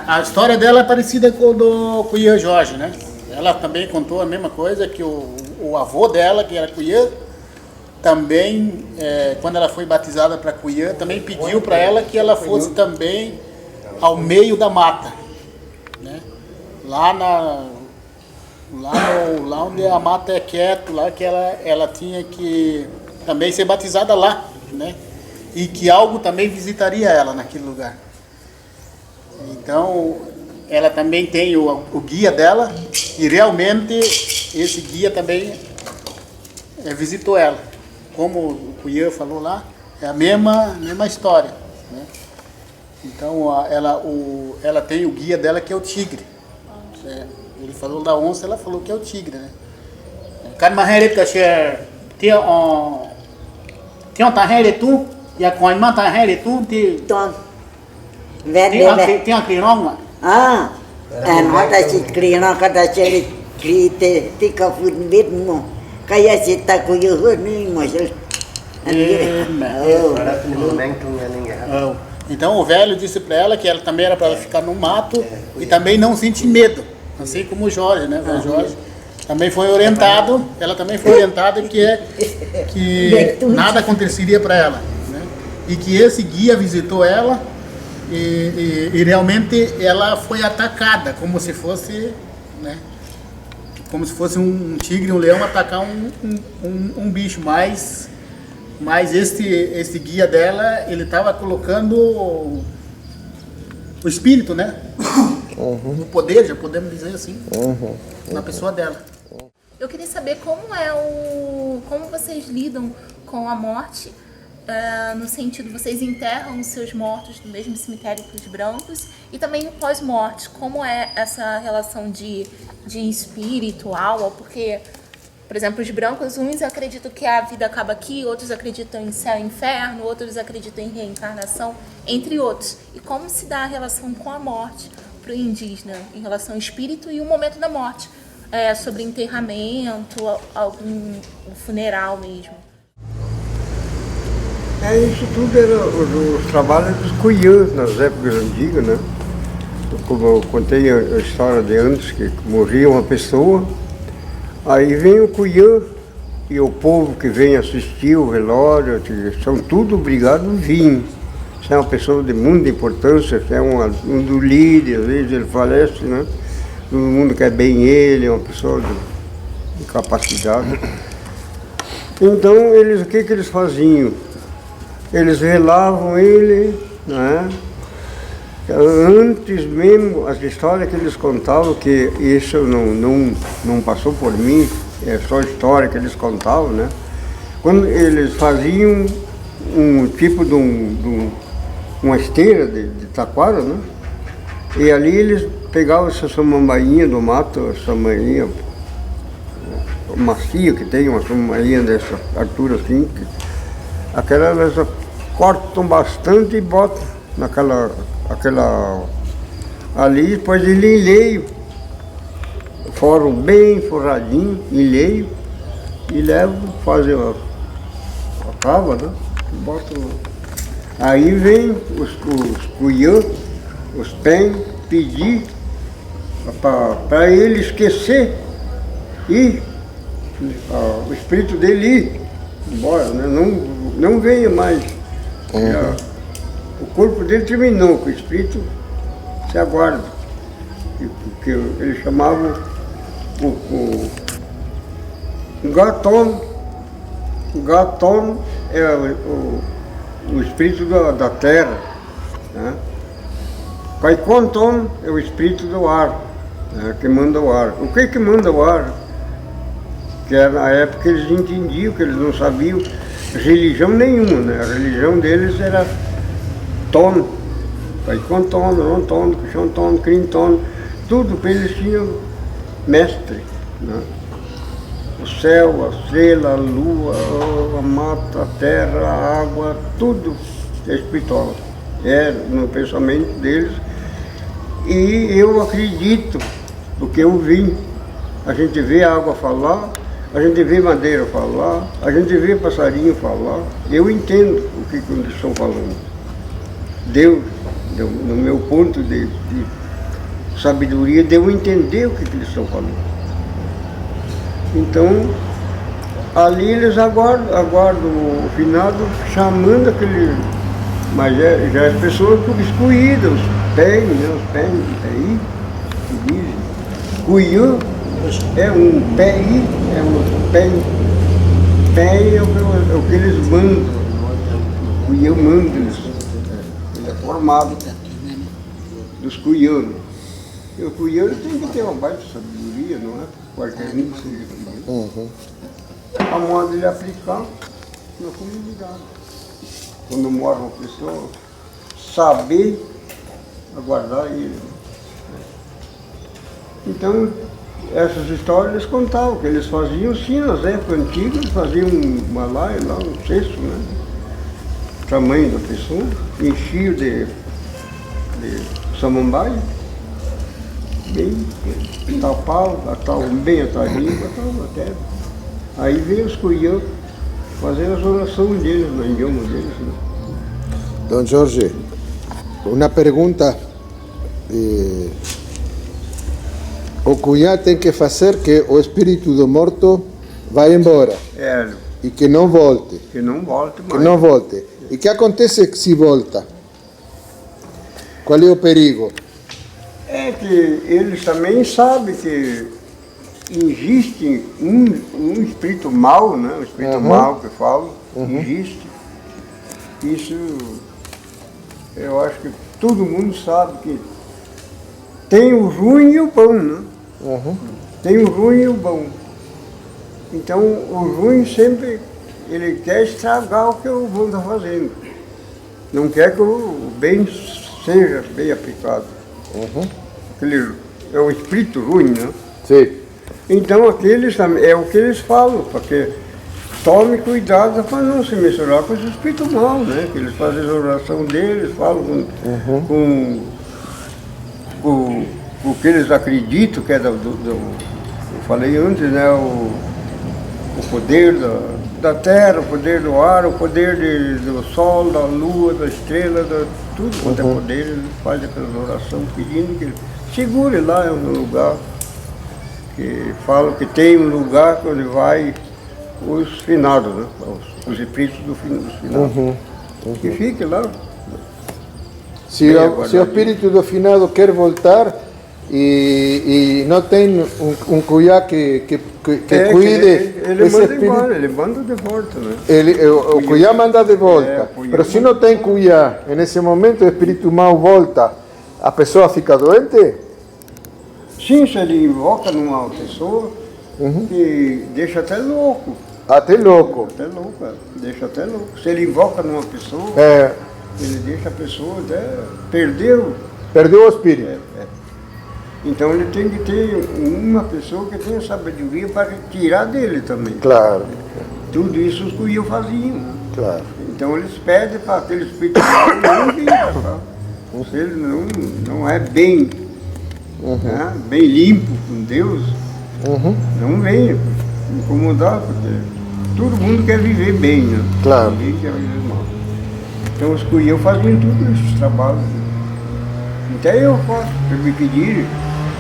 A história dela é parecida com o do Cuiã Jorge, né? Ela também contou a mesma coisa, que o avô dela, que era Cuiã, também, quando ela foi batizada para Cuiã, também pediu para ela que ela fosse também ao meio da mata, né? Lá onde a mata é quieto, lá que ela tinha que também ser batizada lá, né? E que algo também visitaria ela naquele lugar. Então, ela também tem o guia dela, e realmente esse guia também visitou ela. Como o Cuiã falou lá, é a mesma história, né? Então, ela tem o guia dela, que é o tigre. Ele falou da onça, ela falou que é o tigre, né? Kan mahere kasher tinha tahere tu ya kon ma tahere tu ti ton ven de tinha krirong nó ta chỉ krina kata cheli krite tika fun bit mo kaya si takujuh ni mo sel Então o velho disse para ela que ela também era para ela ficar no mato e também não sentir medo, assim como o Jorge, né? O Jorge também foi orientado, ela também foi orientada que nada aconteceria para ela, né? E que esse guia visitou ela e realmente ela foi atacada, como se fosse, né? Como se fosse um tigre, um leão atacar um bicho, mas esse guia dela, ele estava colocando o espírito, né? O poder, já podemos dizer assim, na pessoa dela. Eu queria saber como vocês lidam com a morte, no sentido, vocês enterram os seus mortos no mesmo cemitério que os brancos, e também no pós-morte, como é essa relação de espírito, alma, porque, por exemplo, os brancos, uns acreditam que a vida acaba aqui, outros acreditam em céu e inferno, outros acreditam em reencarnação, entre outros. E como se dá a relação com a morte para o indígena, em relação ao espírito e o momento da morte? Sobre enterramento, algum funeral mesmo. Isso tudo era os trabalhos dos cuiãs nas épocas antigas, né? Como eu contei a história de antes, que morria uma pessoa, aí vem o cuiã e o povo que vem assistir o velório, são tudo obrigados a vir. Se é uma pessoa de muita importância, se é um do líder, às vezes ele falece, né? Todo mundo quer bem ele, é uma pessoa de capacidade. Então, o que eles faziam? Eles velavam ele, né? Antes mesmo, as histórias que eles contavam, que isso não passou por mim, é só história que eles contavam, né? Quando eles faziam um tipo de uma esteira de taquara, né? E ali eles pegavam essa samambainha do mato, a samambainha macia que tem, uma samambainha dessa altura assim, eles cortam bastante e botam naquela ali, depois eles enleiam, foram bem forradinho, enleiam e levam, fazem a cava, né? Botam. Aí vem os cuiã, os pés, pedir para ele esquecer e o espírito dele ir embora, né? Não venha mais. O corpo dele terminou, que o espírito se aguarda. Porque ele chamava o gaton. O gaton é o espírito da terra, né? Kaikonton é o espírito do ar, né? Que manda o ar. O que manda o ar? Que era na época que eles entendiam, que eles não sabiam religião nenhuma, né? A religião deles era Ton, Pai Contono, Rontono, Xontono, Crintono, tudo para eles tinham mestre, né? O céu, a estrela, a lua, a mata, a terra, a água, tudo é espiritual. É no pensamento deles. E eu acredito no que eu vi. A gente vê a água falar, a gente vê madeira falar, a gente vê passarinho falar. Eu entendo o que eles estão falando. Deus, no meu ponto de sabedoria, deu entender o que eles estão falando. Então, ali eles aguardam o finado, chamando aquele... Mas já as pessoas excluídas, os pés, né? Os pés de PI, que dizem. Cuiã é um PI, é um pé. Pé é o que eles mandam. O Cuiã manda eles. Ele é formado dos cuianos. E o cuiano tem que ter uma baita sabedoria, não é? Qualquer um que seja cuiano. A moda de aplicar na comunidade. Quando mora uma pessoa, saber aguardar ele. Então, essas histórias eles contavam, que eles faziam sim, nas épocas antigas, faziam uma laia lá, um cesto, né? Tamanho da pessoa, enchiam de samambaia, bem, tapavam bem a tarinha, botavam até. Aí veio os cuiãs fazer as orações deles, no idioma deles. Né? Don Jorge, uma pergunta. O cuiá tem que fazer que o espírito do morto vá embora. E que não volte. Que não volte mais. Que não volte. E o que acontece se volta? Qual é o perigo? É que eles também sabem que existe um espírito mau, né? O espírito mau que eu falo, existe. Isso, eu acho que todo mundo sabe que tem o ruim e o bom, né? Tem o ruim e o bom. Então, o ruim sempre, ele quer estragar o que o bom está fazendo. Não quer que o bem seja bem aplicado. Aquele é o espírito ruim, né? Sim. Então, aqueles é o que eles falam, porque tome cuidado para não se misturar com os espíritos maus, né? Que eles fazem a oração deles, falam com o que eles acreditam, que é eu falei antes, né? O poder da terra, o poder do ar, o poder do sol, da lua, da estrela, tudo quanto é poder, eles fazem aquela oração pedindo que ele segure lá no lugar, que falam que tem um lugar onde vai os finados, né? Os espíritos dos finados, que fique lá. Se o espírito do finado quer voltar e não tem um cuiá que cuide, ele manda embora, ele manda de volta, né? O cuiá manda de volta, mas se não tem cuiá, nesse momento o espírito mau volta, a pessoa fica doente? Sim, se ele invoca numa pessoa, que deixa até louco. Até louco. Até louco, deixa até louco. Se ele invoca numa pessoa, ele deixa a pessoa até perdeu o espírito. Então ele tem que ter uma pessoa que tenha sabedoria para tirar dele também. Claro. Tudo isso os cuiãs faziam. Claro. Então eles pedem para aquele espírito não vir para cá. Se ele não é bem, né, bem limpo com Deus, não venha incomodar, porque todo mundo quer viver bem, né? Claro. Ninguém quer viver mal. Então os cuiãs faziam tudo esses trabalhos. Até eu faço, para me pedir,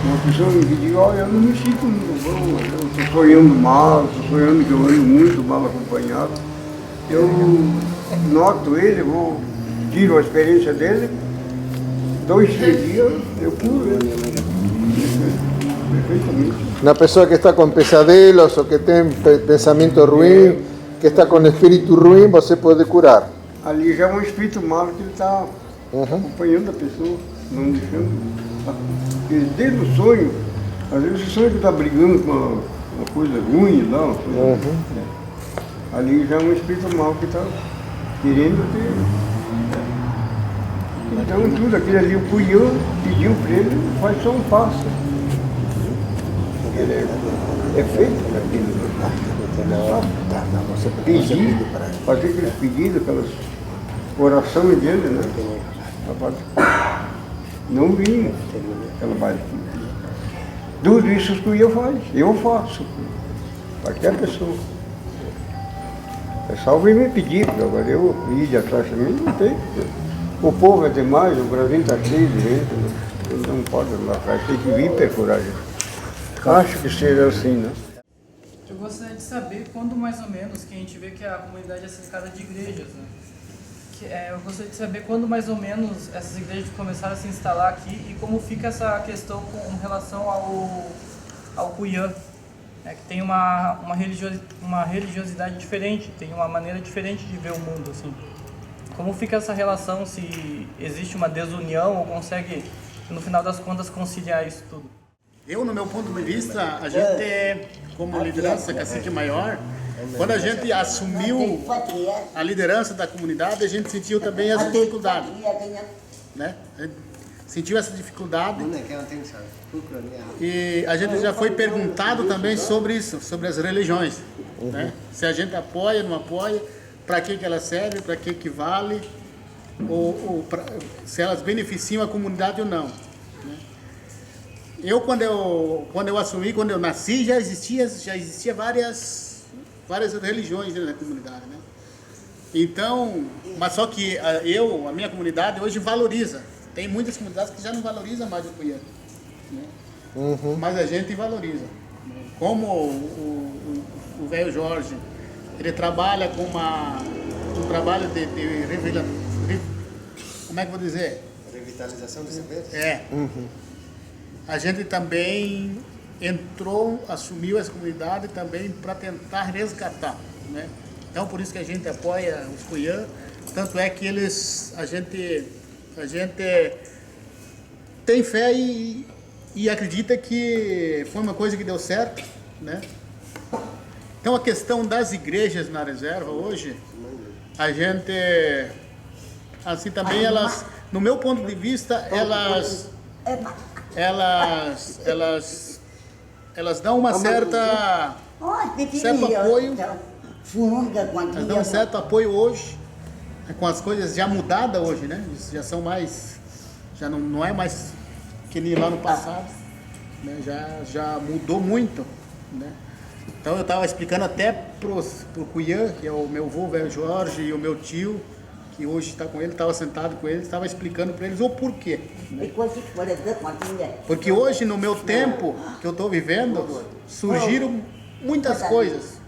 uma pessoa me pedir, olha, eu não me sinto muito bom, eu estou sonhando mal, estou sonhando que eu ando muito mal acompanhado. Eu noto ele, tiro a experiência dele, 2, 3 dias, eu curo ele. Perfeitamente. Uma pessoa que está com pesadelos ou que tem pensamento ruim, que está com espírito ruim, você pode curar. Ali já é um espírito mau que ele está acompanhando a pessoa, não deixando. Porque desde o sonho, às vezes o sonho que está brigando com uma coisa ruim lá, ali já é um espírito mau que está querendo ter. Então tudo aquilo ali, o Cunhã pediu para ele, faz só um passo. Ele é feito daquilo. Pedir, fazer aqueles pedidos, aquelas orações dele, né? Não vinha aquela barquinha. Tudo isso que eu faço. Qualquer pessoa. É só vir me pedir, porque agora eu ir de atrás de mim, não tem. O povo é demais, o Brasil está cheio de gente, né? Ele não pode ir lá atrás, tem que vir procurar gente. Acho que seja assim, né? Eu gostaria de saber quando mais ou menos, que a gente vê que a comunidade é cercada de igrejas, né? Eu gostaria de saber quando mais ou menos essas igrejas começaram a se instalar aqui e como fica essa questão com relação ao Cunhã, né? Que tem uma religiosidade diferente, tem uma maneira diferente de ver o mundo, assim. Como fica essa relação, se existe uma desunião ou consegue, no final das contas, conciliar isso tudo? Eu, no meu ponto de vista, a gente, como liderança cacique maior, quando a gente assumiu a liderança da comunidade, a gente sentiu também essa dificuldade, né? A gente sentiu essa dificuldade e a gente já foi perguntado também sobre isso, sobre as religiões, né? Se a gente apoia, não apoia, para que ela serve, para que vale, ou se elas beneficiam a comunidade ou não. Quando eu assumi, quando eu nasci, já existia várias religiões dentro da comunidade, né? Então, mas só que a minha comunidade hoje valoriza. Tem muitas comunidades que já não valorizam mais o Cunhã, né? Mas a gente valoriza. Como o velho Jorge, ele trabalha com um trabalho de como é que eu vou dizer? Revitalização dos saberes? A gente também assumiu essa comunidade também para tentar resgatar, né? Então por isso que a gente apoia os Cunhã, tanto é que a gente tem fé e acredita que foi uma coisa que deu certo, né? Então a questão das igrejas na reserva hoje, a gente, assim também elas, no meu ponto de vista, elas dão uma certo apoio, elas dão um certo apoio hoje, com as coisas já mudadas hoje, né? Já são mais, já não é mais que nem lá no passado, né? Já mudou muito, né? Então eu estava explicando até pro Cunhã, que é o meu avô, velho Jorge, e o meu tio, que hoje está com ele, estava sentado com ele, estava explicando para eles o porquê, né? Porque hoje, no meu tempo que eu estou vivendo, surgiram muitas coisas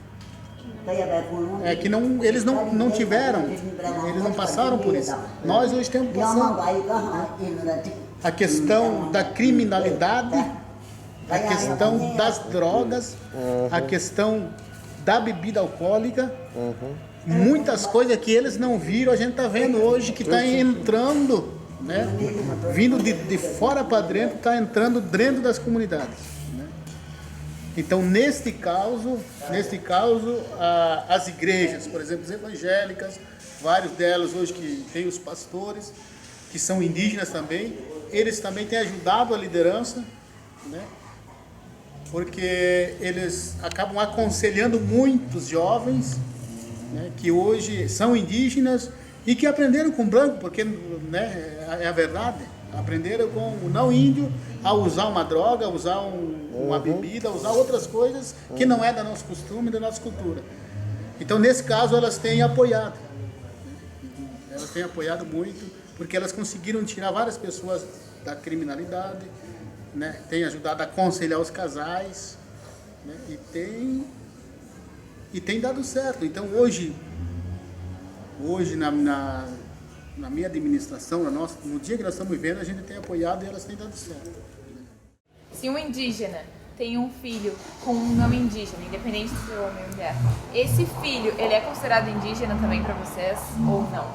que eles não tiveram, eles não passaram por isso. Nós hoje estamos passando. A questão da criminalidade, a questão das drogas, a questão da bebida alcoólica, muitas coisas que eles não viram, a gente está vendo hoje que está entrando, né? Vindo de fora para dentro, está entrando dentro das comunidades, né? Então, neste caso, as igrejas, por exemplo, as evangélicas, vários delas hoje que tem os pastores, que são indígenas também, eles também têm ajudado a liderança, né? Porque eles acabam aconselhando muitos jovens, né, que hoje são indígenas e que aprenderam com branco, porque, né, é a verdade, aprenderam com o não índio a usar uma droga, a usar uma bebida, a usar outras coisas que não é da nosso costume, da nossa cultura. Então, nesse caso, elas têm apoiado. Elas têm apoiado muito, porque elas conseguiram tirar várias pessoas da criminalidade, né? Tem ajudado a aconselhar os casais, né? E tem dado certo. Então hoje na minha administração, no dia que nós estamos vivendo, a gente tem apoiado e elas têm dado certo. Se um indígena tem um filho com um não indígena, independente de ser homem ou mulher, esse filho, ele é considerado indígena também para vocês ou não?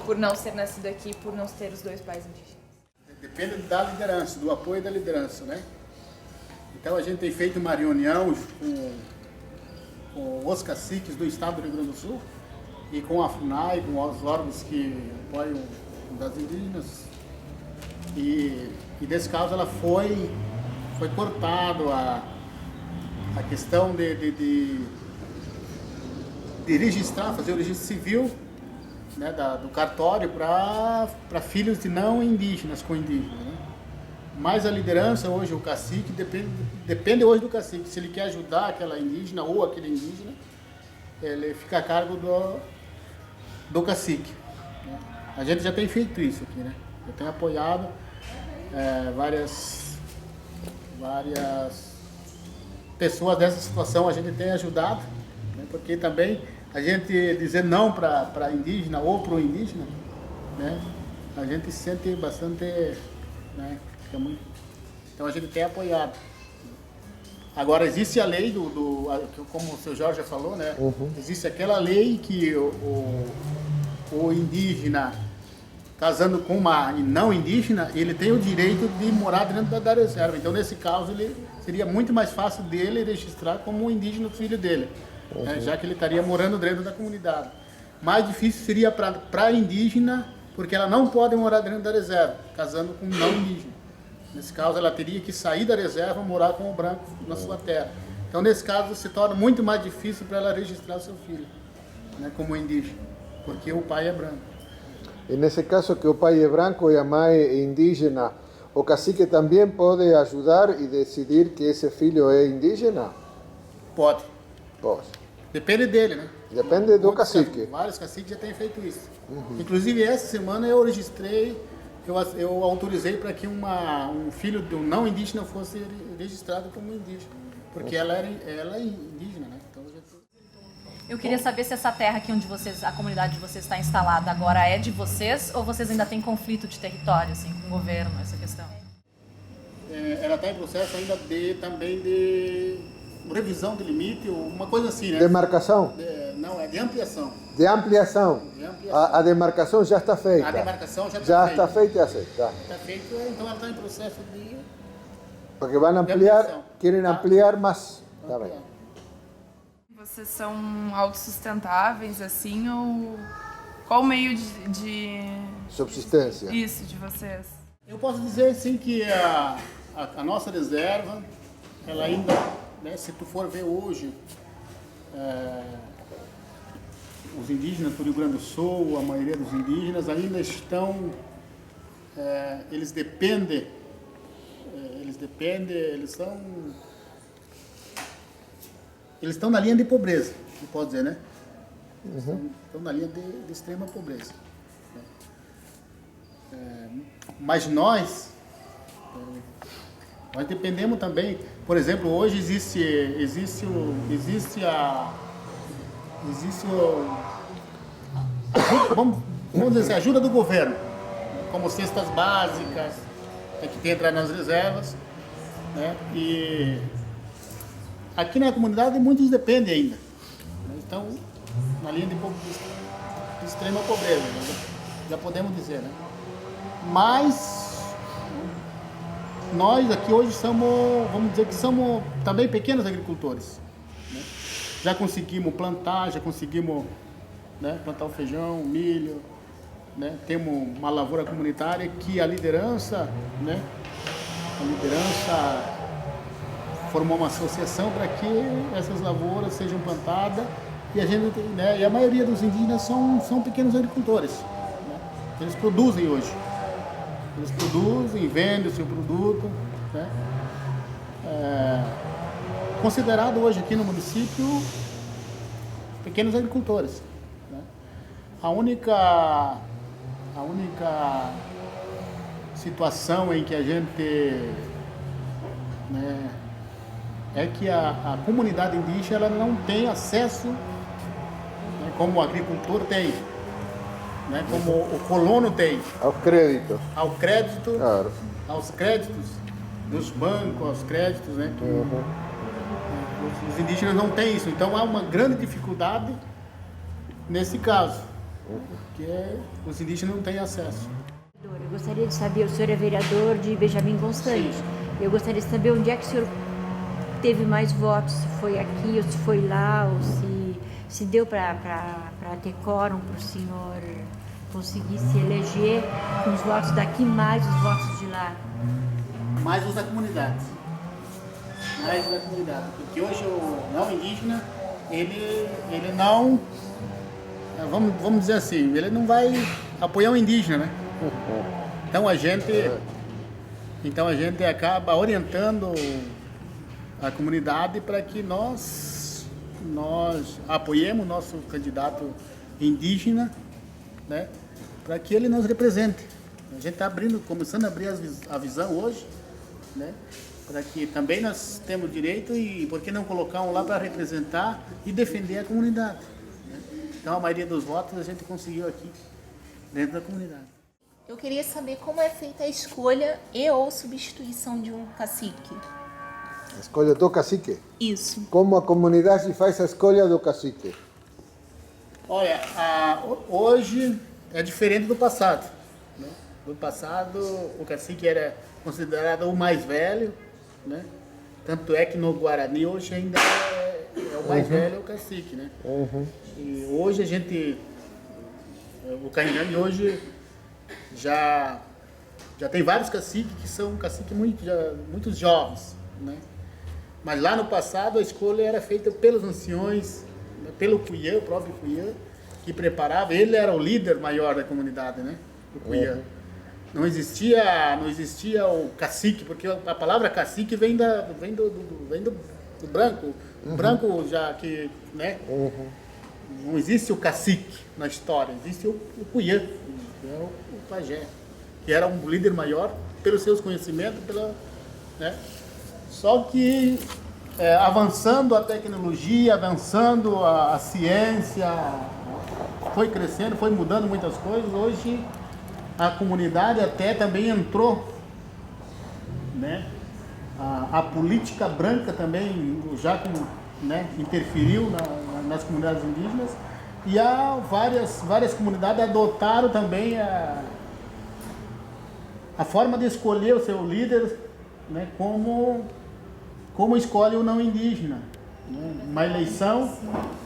Por não ser nascido aqui, por não ter os dois pais indígenas? Depende da liderança, do apoio da liderança, né? Então a gente tem feito uma reunião com os caciques do estado do Rio Grande do Sul e com a FUNAI, com os órgãos que apoiam das indígenas. E nesse caso ela foi cortado a questão de registrar, fazer o registro civil, né, do cartório para filhos de não indígenas com indígenas. Né? Mas a liderança hoje, o cacique, depende hoje do cacique. Se ele quer ajudar aquela indígena ou aquele indígena, ele fica a cargo do cacique. Né? A gente já tem feito isso aqui, né? Eu tenho apoiado várias pessoas dessa situação, a gente tem ajudado, né? Porque também a gente dizer não para indígena ou para o indígena, né? A gente se sente bastante, né? Então a gente tem apoiado. Agora existe a lei como o seu Jorge já falou, né? Existe aquela lei que o indígena casando com uma não indígena, ele tem o direito de morar dentro da reserva. Então nesse caso seria muito mais fácil dele registrar como um indígena filho dele, né? Já que ele estaria morando dentro da comunidade. Mais difícil seria para indígena, porque ela não pode morar dentro da reserva, casando com um não indígena. Nesse caso, ela teria que sair da reserva e morar com o branco na sua terra. Então, nesse caso, se torna muito mais difícil para ela registrar seu filho, né, como indígena, porque o pai é branco. E nesse caso que o pai é branco e a mãe é indígena, o cacique também pode ajudar e decidir que esse filho é indígena? Pode. Pode. Depende dele, né? Depende do cacique. Vários caciques já têm feito isso. Inclusive, essa semana eu registrei, eu autorizei para que um filho de um não indígena fosse registrado como indígena, porque ela é indígena, né? Então, eu queria saber se essa terra aqui onde a comunidade de vocês está instalada agora é de vocês ou vocês ainda têm conflito de território, assim, com o governo, essa questão? Ela está em processo ainda também de revisão de limite, uma coisa assim, né? Demarcação? Não, é de ampliação. De ampliação. A demarcação já está feita. A demarcação já está feita e aceita. Está feito, então ela está em processo de... Porque vão ampliar, querem ampliar, mas... Tá bem. Vocês são autossustentáveis, assim, ou qual o meio de... Subsistência. Isso, de vocês? Eu posso dizer, sim, que a nossa reserva, ela ainda, né, se tu for ver hoje, os indígenas do Rio Grande do Sul, a maioria dos indígenas ainda estão, eles estão na linha de pobreza, se pode dizer, né? Estão na linha de extrema pobreza. Mas nós dependemos também, por exemplo, hoje existe vamos dizer assim, a ajuda do governo, como cestas básicas, que entra nas reservas, né? E aqui na comunidade muitos dependem ainda, né? Estão na linha de extrema pobreza, né? Já podemos dizer, né? Mas nós aqui hoje vamos dizer que somos também pequenos agricultores, né? Já conseguimos plantar, né, plantar o feijão, o milho, né? Temos uma lavoura comunitária que a liderança formou uma associação para que essas lavouras sejam plantadas e né, e a maioria dos indígenas são pequenos agricultores, né? Eles produzem hoje. Eles produzem, vendem o seu produto, né? Considerado hoje aqui no município pequenos agricultores, né? A única situação em que a gente, né, é que a comunidade indígena ela não tem acesso, né, como o agricultor tem, né, como o colono tem. Ao crédito. Claro. Aos créditos dos bancos, aos créditos, né? Os indígenas não têm isso, então há uma grande dificuldade nesse caso, porque os indígenas não têm acesso. Eu gostaria de saber, o senhor é vereador de Benjamin Constant. Eu gostaria de saber onde é que o senhor teve mais votos, se foi aqui ou se foi lá, ou se deu para ter quórum para o senhor conseguir se eleger com os votos daqui mais os votos de lá? Mais os da comunidade. Mais os da comunidade. Porque hoje o não indígena, ele não, vamos dizer assim, ele não vai apoiar o indígena, né? Então a gente acaba orientando a comunidade para que nós apoiemos nosso candidato indígena, né? Para que ele nos represente. A gente está começando a abrir a visão hoje, né? Para que também nós temos direito e por que não colocar um lá para representar e defender a comunidade, né? Então a maioria dos votos a gente conseguiu aqui dentro da comunidade. Eu queria saber como é feita a escolha e ou substituição de um cacique. A escolha do cacique? Isso. Como a comunidade faz a escolha do cacique? Olha, hoje é diferente do passado, né? No passado o cacique era considerado o mais velho, né? Tanto é que no Guarani hoje ainda é o mais velho, é o cacique, né? E hoje o Canindé hoje já tem vários caciques que são caciques muito jovens, né? Mas lá no passado a escolha era feita pelos anciões, né? Pelo Cuiã, o próprio Cuiã, que preparava. Ele era o líder maior da comunidade, né? O Cuiã. Não existia o cacique, porque a palavra cacique vem do branco. O branco já que, né? Não existe o cacique na história, existe o Cuiã, que é o pajé, que era um líder maior pelos seus conhecimentos, né? Só que avançando a tecnologia, avançando a ciência, foi crescendo, foi mudando muitas coisas. Hoje a comunidade até também entrou, né? A política branca também já né, interferiu nas comunidades indígenas, e várias comunidades adotaram também a forma de escolher o seu líder, né, como escolhe o não indígena, né?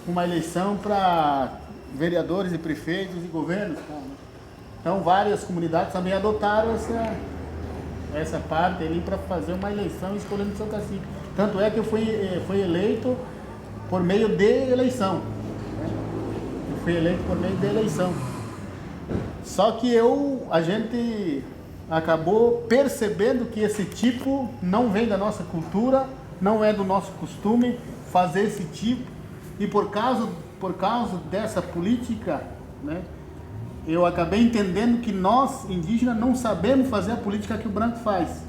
Uma eleição para vereadores e prefeitos e governos. Então várias comunidades também adotaram essa parte ali para fazer uma eleição escolhendo o seu cacique. Tanto é que eu fui eleito por meio de eleição, né? Eu fui eleito por meio de eleição. Só que a gente acabou percebendo que esse tipo não vem da nossa cultura, não é do nosso costume fazer esse tipo, e por causa dessa política, né, eu acabei entendendo que nós, indígenas, não sabemos fazer a política que o branco faz.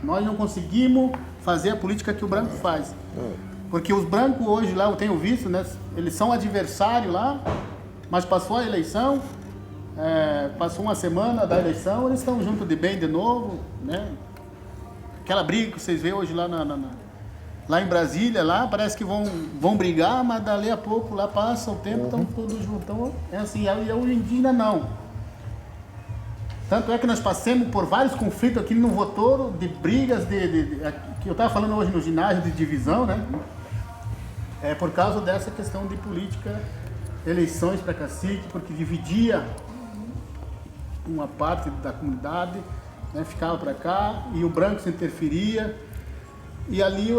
Nós não conseguimos fazer a política que o branco faz. Porque os brancos hoje lá, eu tenho visto, né, eles são adversários lá, mas passou a eleição, passou uma semana da eleição, eles estão juntos de bem de novo, né? Aquela briga que vocês veem hoje lá em Brasília, lá parece que vão brigar, mas dali a pouco lá passa o tempo, estão todos juntos. Então é assim, e o indígena não. Tanto é que nós passamos por vários conflitos aqui no Votouro, de brigas, que eu estava falando hoje no ginásio, de divisão, né? Por causa dessa questão de política, eleições para cacique, porque dividia uma parte da comunidade, né, ficava para cá, e o branco se interferia, e ali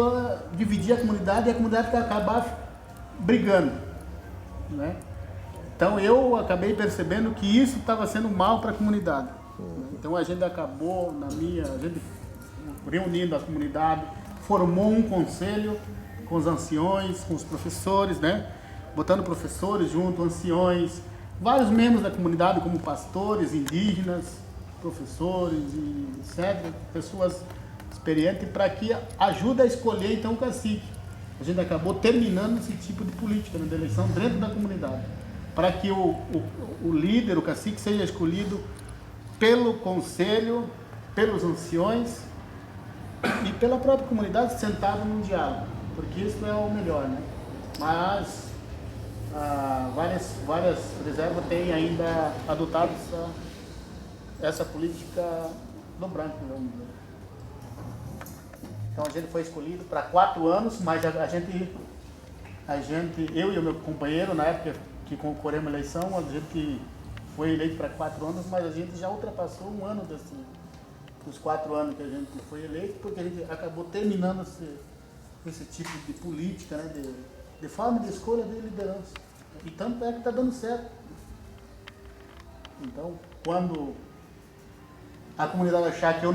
dividia a comunidade, e a comunidade acabava brigando, né? Então eu acabei percebendo que isso estava sendo mal para a comunidade. Então a gente acabou, a gente reunindo a comunidade, formou um conselho com os anciões, com os professores, né? Botando professores junto, anciões, vários membros da comunidade, como pastores, indígenas, professores, e etc., pessoas experientes, para que ajude a escolher então o cacique. A gente acabou terminando esse tipo de política, né, de eleição dentro da comunidade, para que o líder, o cacique, seja escolhido pelo conselho, pelos anciões e pela própria comunidade, sentado num diálogo, porque isso é o melhor, né? Mas várias reservas têm ainda adotado essa política do branco, vamos dizer. Então a gente foi escolhido para 4 anos, mas a gente, eu e o meu companheiro, na época que concorremos à eleição, a gente foi eleito para 4 anos, mas a gente já ultrapassou um ano dos 4 anos que a gente foi eleito, porque a gente acabou terminando esse tipo de política, né, de forma de escolha de liderança. E tanto é que está dando certo. Então, quando a comunidade achar que eu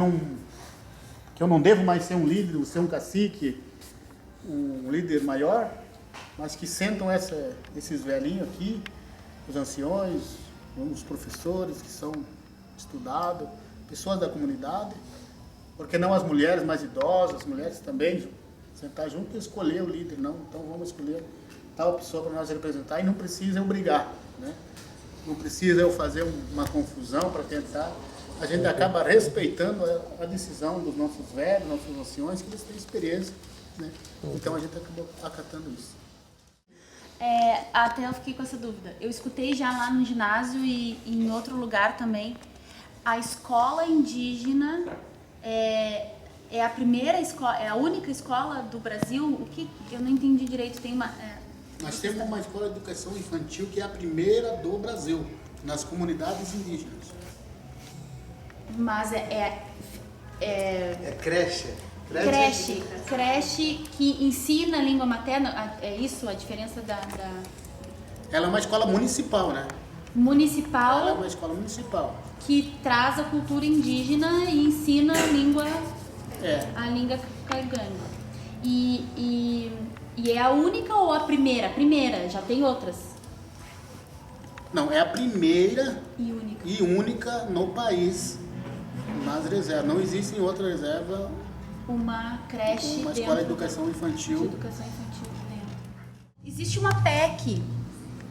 não devo mais ser um líder, ser um cacique, um líder maior, mas que sentam esses velhinhos aqui, os anciões, os professores que são estudados, pessoas da comunidade, porque não as mulheres mais idosas, as mulheres também, sentar junto e escolher o líder, não, então vamos escolher tal pessoa para nós representar e não precisa eu brigar, né? Não precisa eu fazer uma confusão para tentar, a gente acaba respeitando a decisão dos nossos velhos, nossos anciões, que eles têm experiência, né? Então a gente acabou acatando isso. Até eu fiquei com essa dúvida. Eu escutei já lá no ginásio e em outro lugar também. A escola indígena é a primeira escola, é a única escola do Brasil? O que eu não entendi direito. Tem uma. Nós temos uma escola de educação infantil que é a primeira do Brasil, nas comunidades indígenas. Mas É creche. Creche que ensina a língua materna, é isso a diferença da... Ela é uma escola municipal, né? Municipal. Ela é uma escola municipal. Que traz a cultura indígena e ensina a língua caiganga. E é a única ou a primeira? A primeira, já tem outras? Não, é a primeira e única no país, nas reservas. Não existe em outra reserva uma creche, uma escola de educação infantil. Dentro. Existe uma PEC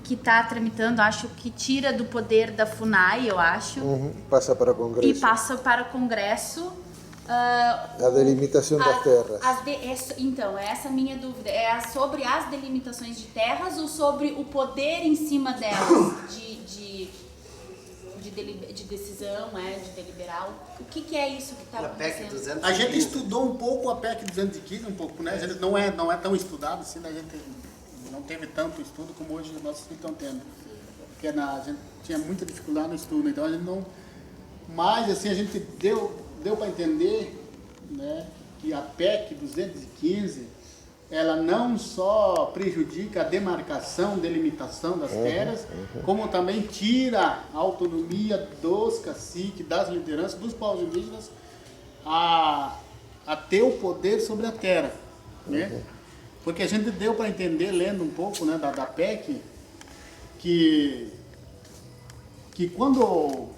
que está tramitando, acho que tira do poder da FUNAI, eu acho. Passa para o Congresso. E passa para o Congresso. A delimitação das terras. Então, essa é a minha dúvida. É sobre as delimitações de terras ou sobre o poder em cima delas de decisão, de deliberar? O que é isso que está acontecendo? A gente estudou um pouco a PEC 215, um pouco, né? A gente não é tão estudado assim, né? A gente não teve tanto estudo como hoje nossos filhos estão tendo. Porque a gente tinha muita dificuldade no estudo, então a gente não... Mas, assim, a gente deu para entender, né, que a PEC 215, ela não só prejudica a demarcação, delimitação das terras, como também tira a autonomia dos caciques, das lideranças, dos povos indígenas a ter o poder sobre a terra, né? Porque a gente deu para entender, lendo um pouco, né, da PEC, que quando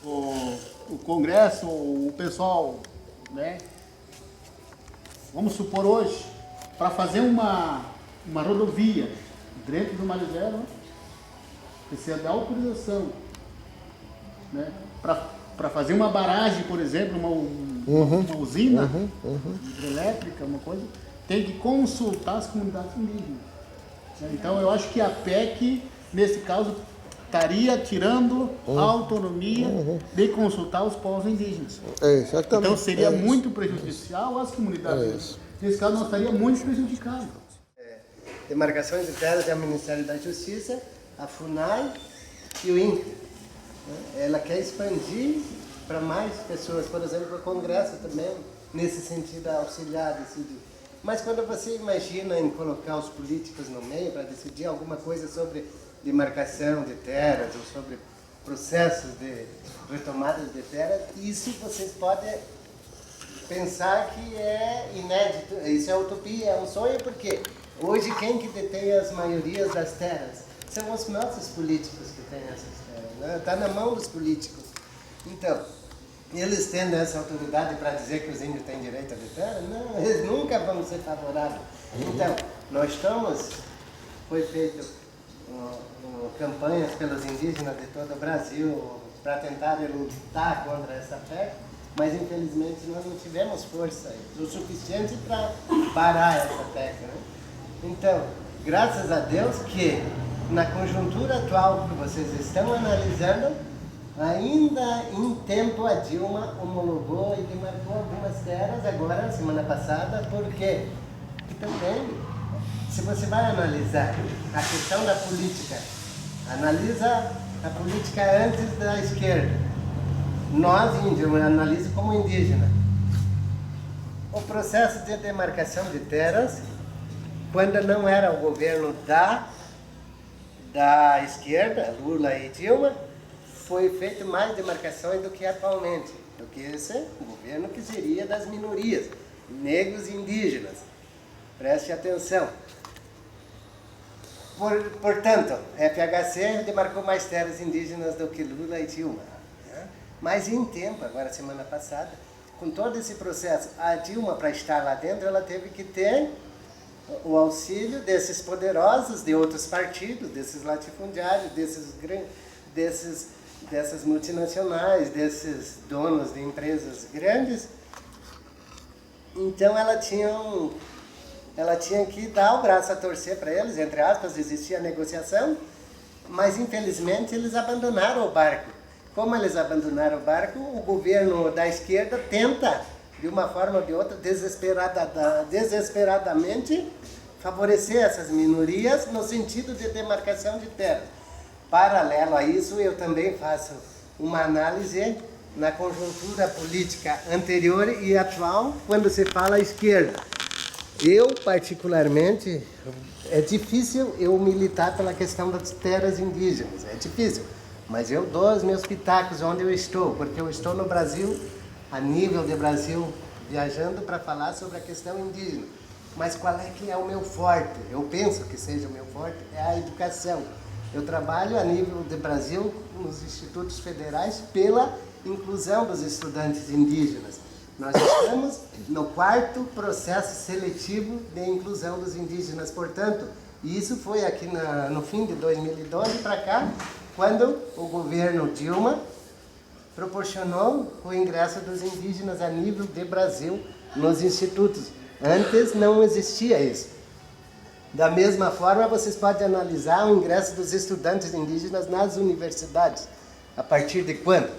o Congresso, o pessoal, né, vamos supor hoje, para fazer uma rodovia dentro do Mar Reserva, precisa dar autorização, né, para fazer uma barragem, por exemplo, uma usina hidrelétrica, uma coisa, tem que consultar as comunidades indígenas. Então eu acho que a PEC, nesse caso, estaria tirando a autonomia de consultar os povos indígenas. Exatamente. Então seria muito prejudicial às comunidades. Nesse caso, nós estaríamos muito prejudicados. Demarcações de terras é o Ministério da Justiça, a FUNAI e o INCRA. Ela quer expandir para mais pessoas, por exemplo, o Congresso também, nesse sentido, auxiliar, decidir. Mas quando você imagina em colocar os políticos no meio para decidir alguma coisa sobre demarcação de terras ou sobre processos de retomada de terras, isso vocês podem pensar que é inédito, isso é utopia, é um sonho, porque hoje quem que detém as maiorias das terras? São os nossos políticos que têm essas terras, né? Está na mão dos políticos. Então, eles tendo essa autoridade para dizer que os índios têm direito à terra? Não, eles nunca vão ser favoráveis. Então, nós estamos, foi feito campanhas pelos indígenas de todo o Brasil para tentar lutar contra essa PEC, mas infelizmente nós não tivemos força o suficiente para parar essa PEC, né? Então, graças a Deus que na conjuntura atual que vocês estão analisando, ainda em tempo a Dilma homologou e demarcou algumas terras agora, semana passada, porque também, se você vai analisar a questão da política Analisa a política antes da esquerda. Nós, índios, analisa como indígena. O processo de demarcação de terras, quando não era o governo da esquerda, Lula e Dilma, foi feito mais demarcações do que atualmente, do que esse governo que seria das minorias, negros e indígenas. Preste atenção. Portanto, FHC demarcou mais terras indígenas do que Lula e Dilma. Né? Mas em tempo, agora semana passada, com todo esse processo, a Dilma, para estar lá dentro, ela teve que ter o auxílio desses poderosos, de outros partidos, desses latifundiários, dessas multinacionais, desses donos de empresas grandes. Então ela tinha que dar o braço a torcer para eles, entre aspas, existia negociação, mas infelizmente eles abandonaram o barco. Como eles abandonaram o barco, o governo da esquerda tenta, de uma forma ou de outra, desesperadamente, favorecer essas minorias no sentido de demarcação de terras. Paralelo a isso, eu também faço uma análise na conjuntura política anterior e atual, quando se fala esquerda. Eu, particularmente, é difícil eu militar pela questão das terras indígenas, é difícil. Mas eu dou os meus pitacos onde eu estou, porque eu estou no Brasil, a nível de Brasil, viajando para falar sobre a questão indígena. Mas qual é que é o meu forte? Eu penso que seja o meu forte, é a educação. Eu trabalho a nível de Brasil, nos institutos federais, pela inclusão dos estudantes indígenas. Nós estamos no 4º processo seletivo de inclusão dos indígenas. Portanto, isso foi aqui no fim de 2012 para cá, quando o governo Dilma proporcionou o ingresso dos indígenas a nível de Brasil nos institutos. Antes não existia isso. Da mesma forma, vocês podem analisar o ingresso dos estudantes indígenas nas universidades. A partir de quando?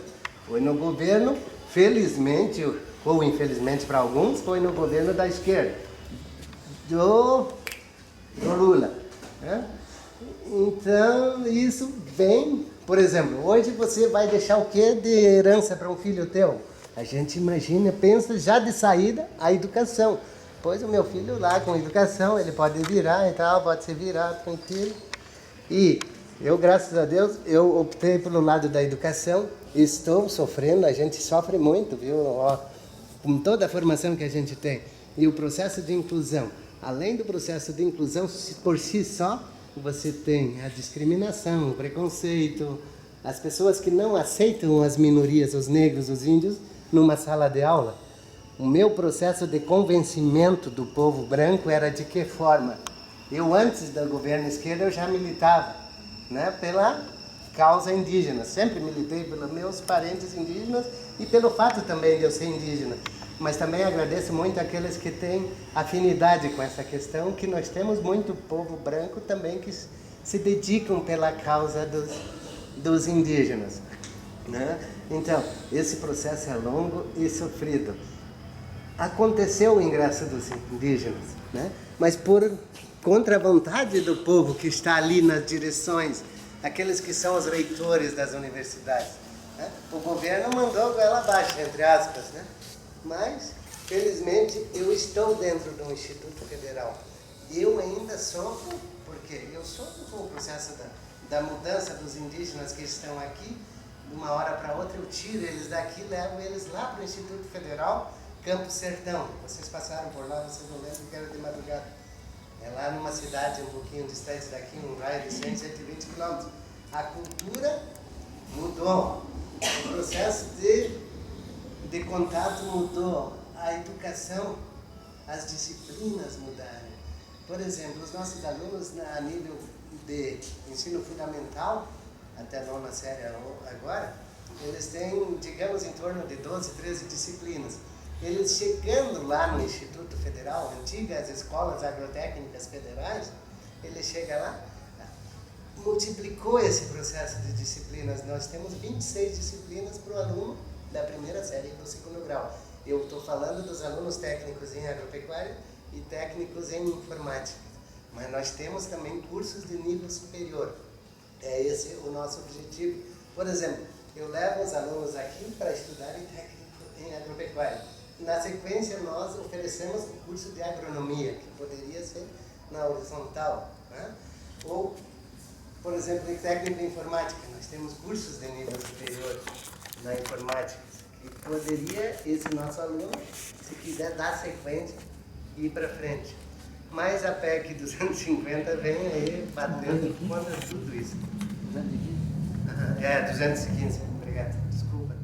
Foi no governo, felizmente, ou infelizmente para alguns, foi no governo da esquerda, do Lula. Né? Então, isso vem, por exemplo, hoje você vai deixar o que de herança para um filho teu? A gente imagina, pensa já de saída a educação. Pois o meu filho lá com educação, ele pode virar e tal, pode se virar tranquilo. E eu, graças a Deus, eu optei pelo lado da educação, estou sofrendo, a gente sofre muito, viu? Ó, com toda a formação que a gente tem. E o processo de inclusão, além do processo de inclusão, por si só, você tem a discriminação, o preconceito, as pessoas que não aceitam as minorias, os negros, os índios, numa sala de aula. O meu processo de convencimento do povo branco era de que forma? Eu, antes do governo esquerdo, eu já militava, né, pela causa indígena. Sempre militei pelos meus parentes indígenas e pelo fato também de eu ser indígena. Mas também agradeço muito àqueles que têm afinidade com essa questão, que nós temos muito povo branco também que se dedicam pela causa dos indígenas. Né? Então, esse processo é longo e sofrido. Aconteceu o ingresso dos indígenas, né? Mas contra a vontade do povo que está ali nas direções, aqueles que são os reitores das universidades. Né? O governo mandou goela abaixo, entre aspas, né? Mas, felizmente, eu estou dentro do Instituto Federal. Eu ainda sofro, porque eu sofro com o processo da mudança dos indígenas que estão aqui. De uma hora para outra eu tiro eles daqui, levo eles lá para o Instituto Federal, Campo Sertão. Vocês passaram por lá, vocês não lembram que era de madrugada. É lá numa cidade um pouquinho distante daqui, um raio de 100, 120 quilômetros. A cultura mudou, o processo de contato mudou, a educação, as disciplinas mudaram. Por exemplo, os nossos alunos a nível de ensino fundamental, até a 9ª série agora, eles têm, digamos, em torno de 12, 13 disciplinas. Eles chegando lá no Instituto Federal, antigas escolas agrotécnicas federais, ele chega lá, multiplicou esse processo de disciplinas. Nós temos 26 disciplinas para o aluno da 1ª série e do 2º grau. Eu estou falando dos alunos técnicos em agropecuária e técnicos em informática. Mas nós temos também cursos de nível superior. É esse o nosso objetivo. Por exemplo, eu levo os alunos aqui para estudarem técnico em agropecuária. Na sequência, nós oferecemos o curso de agronomia, que poderia ser na horizontal, né? Ou, por exemplo, em técnico de informática, nós temos cursos de nível superior na informática, que poderia esse nosso aluno, se quiser dar sequência, ir para frente. Mas a PEC 250 vem aí batendo contra tudo isso. 215? É, 215, obrigado, desculpa.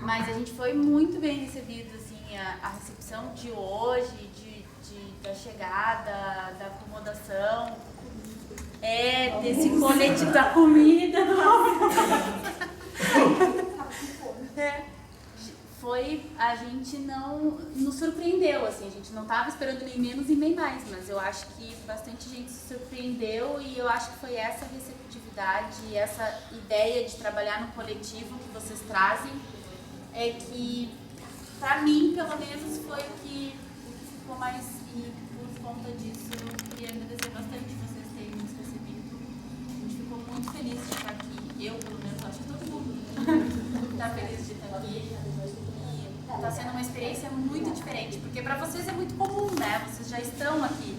Mas a gente foi muito bem recebido, assim, a recepção de hoje, da chegada, da acomodação, desse coletivo da comida. A gente não nos surpreendeu, assim, a gente não estava esperando nem menos e nem mais, mas eu acho que bastante gente se surpreendeu e eu acho que foi essa receptividade, essa ideia de trabalhar no coletivo que vocês trazem, que, pra mim, pelo menos, foi o que ficou mais, e por conta disso eu queria agradecer bastante vocês terem nos recebido. A gente ficou muito feliz de estar aqui, eu, pelo menos, acho que todo mundo está feliz de estar aqui. Está sendo uma experiência muito diferente, porque para vocês é muito comum, né? Vocês já estão aqui,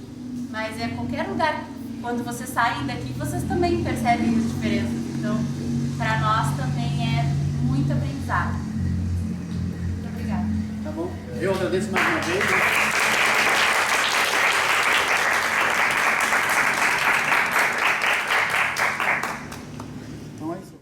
mas qualquer lugar, quando vocês saem daqui, vocês também percebem as diferenças. Então, para nós também é muito aprendizado. Muito obrigada. Tá bom? Eu agradeço mais uma vez. Então é isso.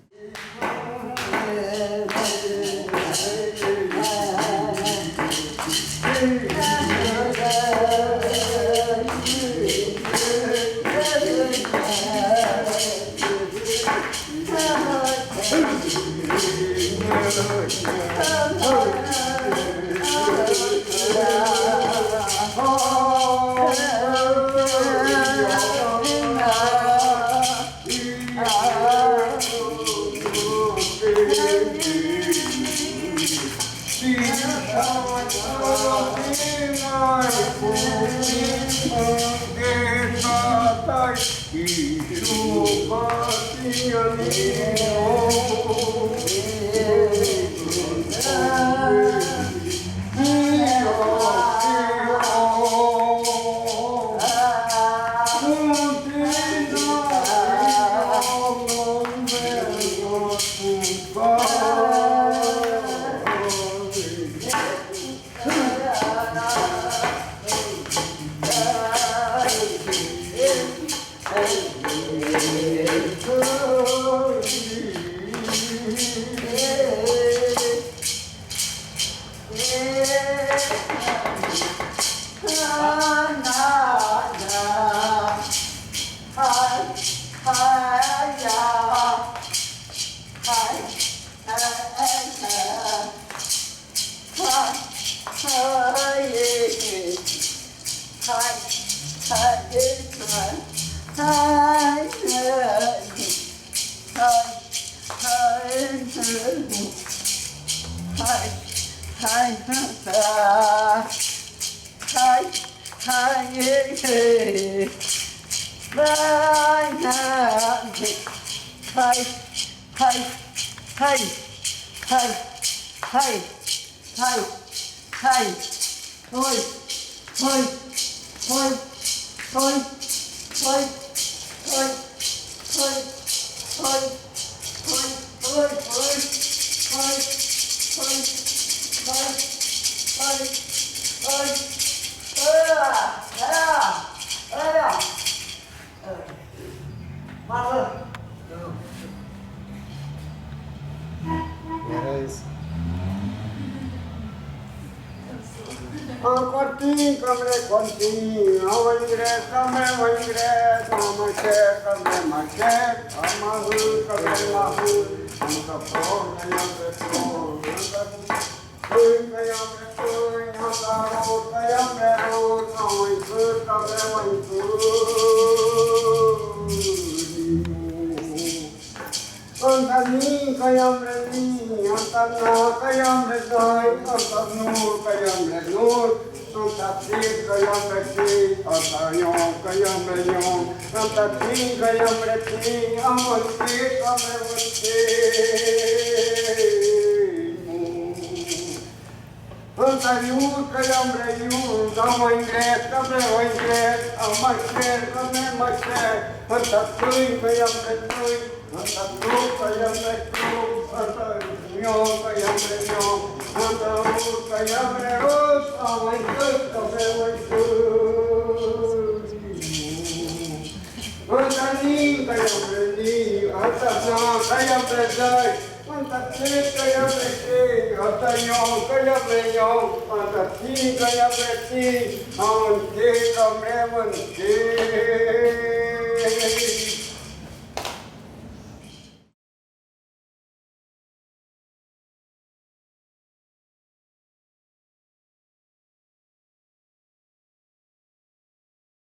Hey, hey, hey, hey, hey, hey, thôi, thôi, thôi, thôi, thôi, thôi, thôi, thôi, thôi, thôi, thôi, thôi, thôi, thôi, thôi, Era isso. Con tin ao ingresso, camre o ingresso, amache, camre mache, amahu, camre mahu, anta pro, camre pro, Ui, camre pro, anta ro, camre ro, amai pro, camre mai pro. Anta ni, camre ni, anta na, camre dai, anta nur, camre nur. Anta ti, camre ti, anta yon, camre yon. Anta ti, camre ti, amai ti, camre ti. Anta yu, camre yu, amai ingresso, camre o ingresso, amai ingresso, camre mache. Anta tui, camre tui. Anta tu, camre tu, anta yon, camre yon. Anta u, camre us, amai tu, camre tu. Anta ni, camre ni, anta na, camre dai. Anta ti, camre ti, anta yon, camre yon. Anta ti, camre ti, ante camre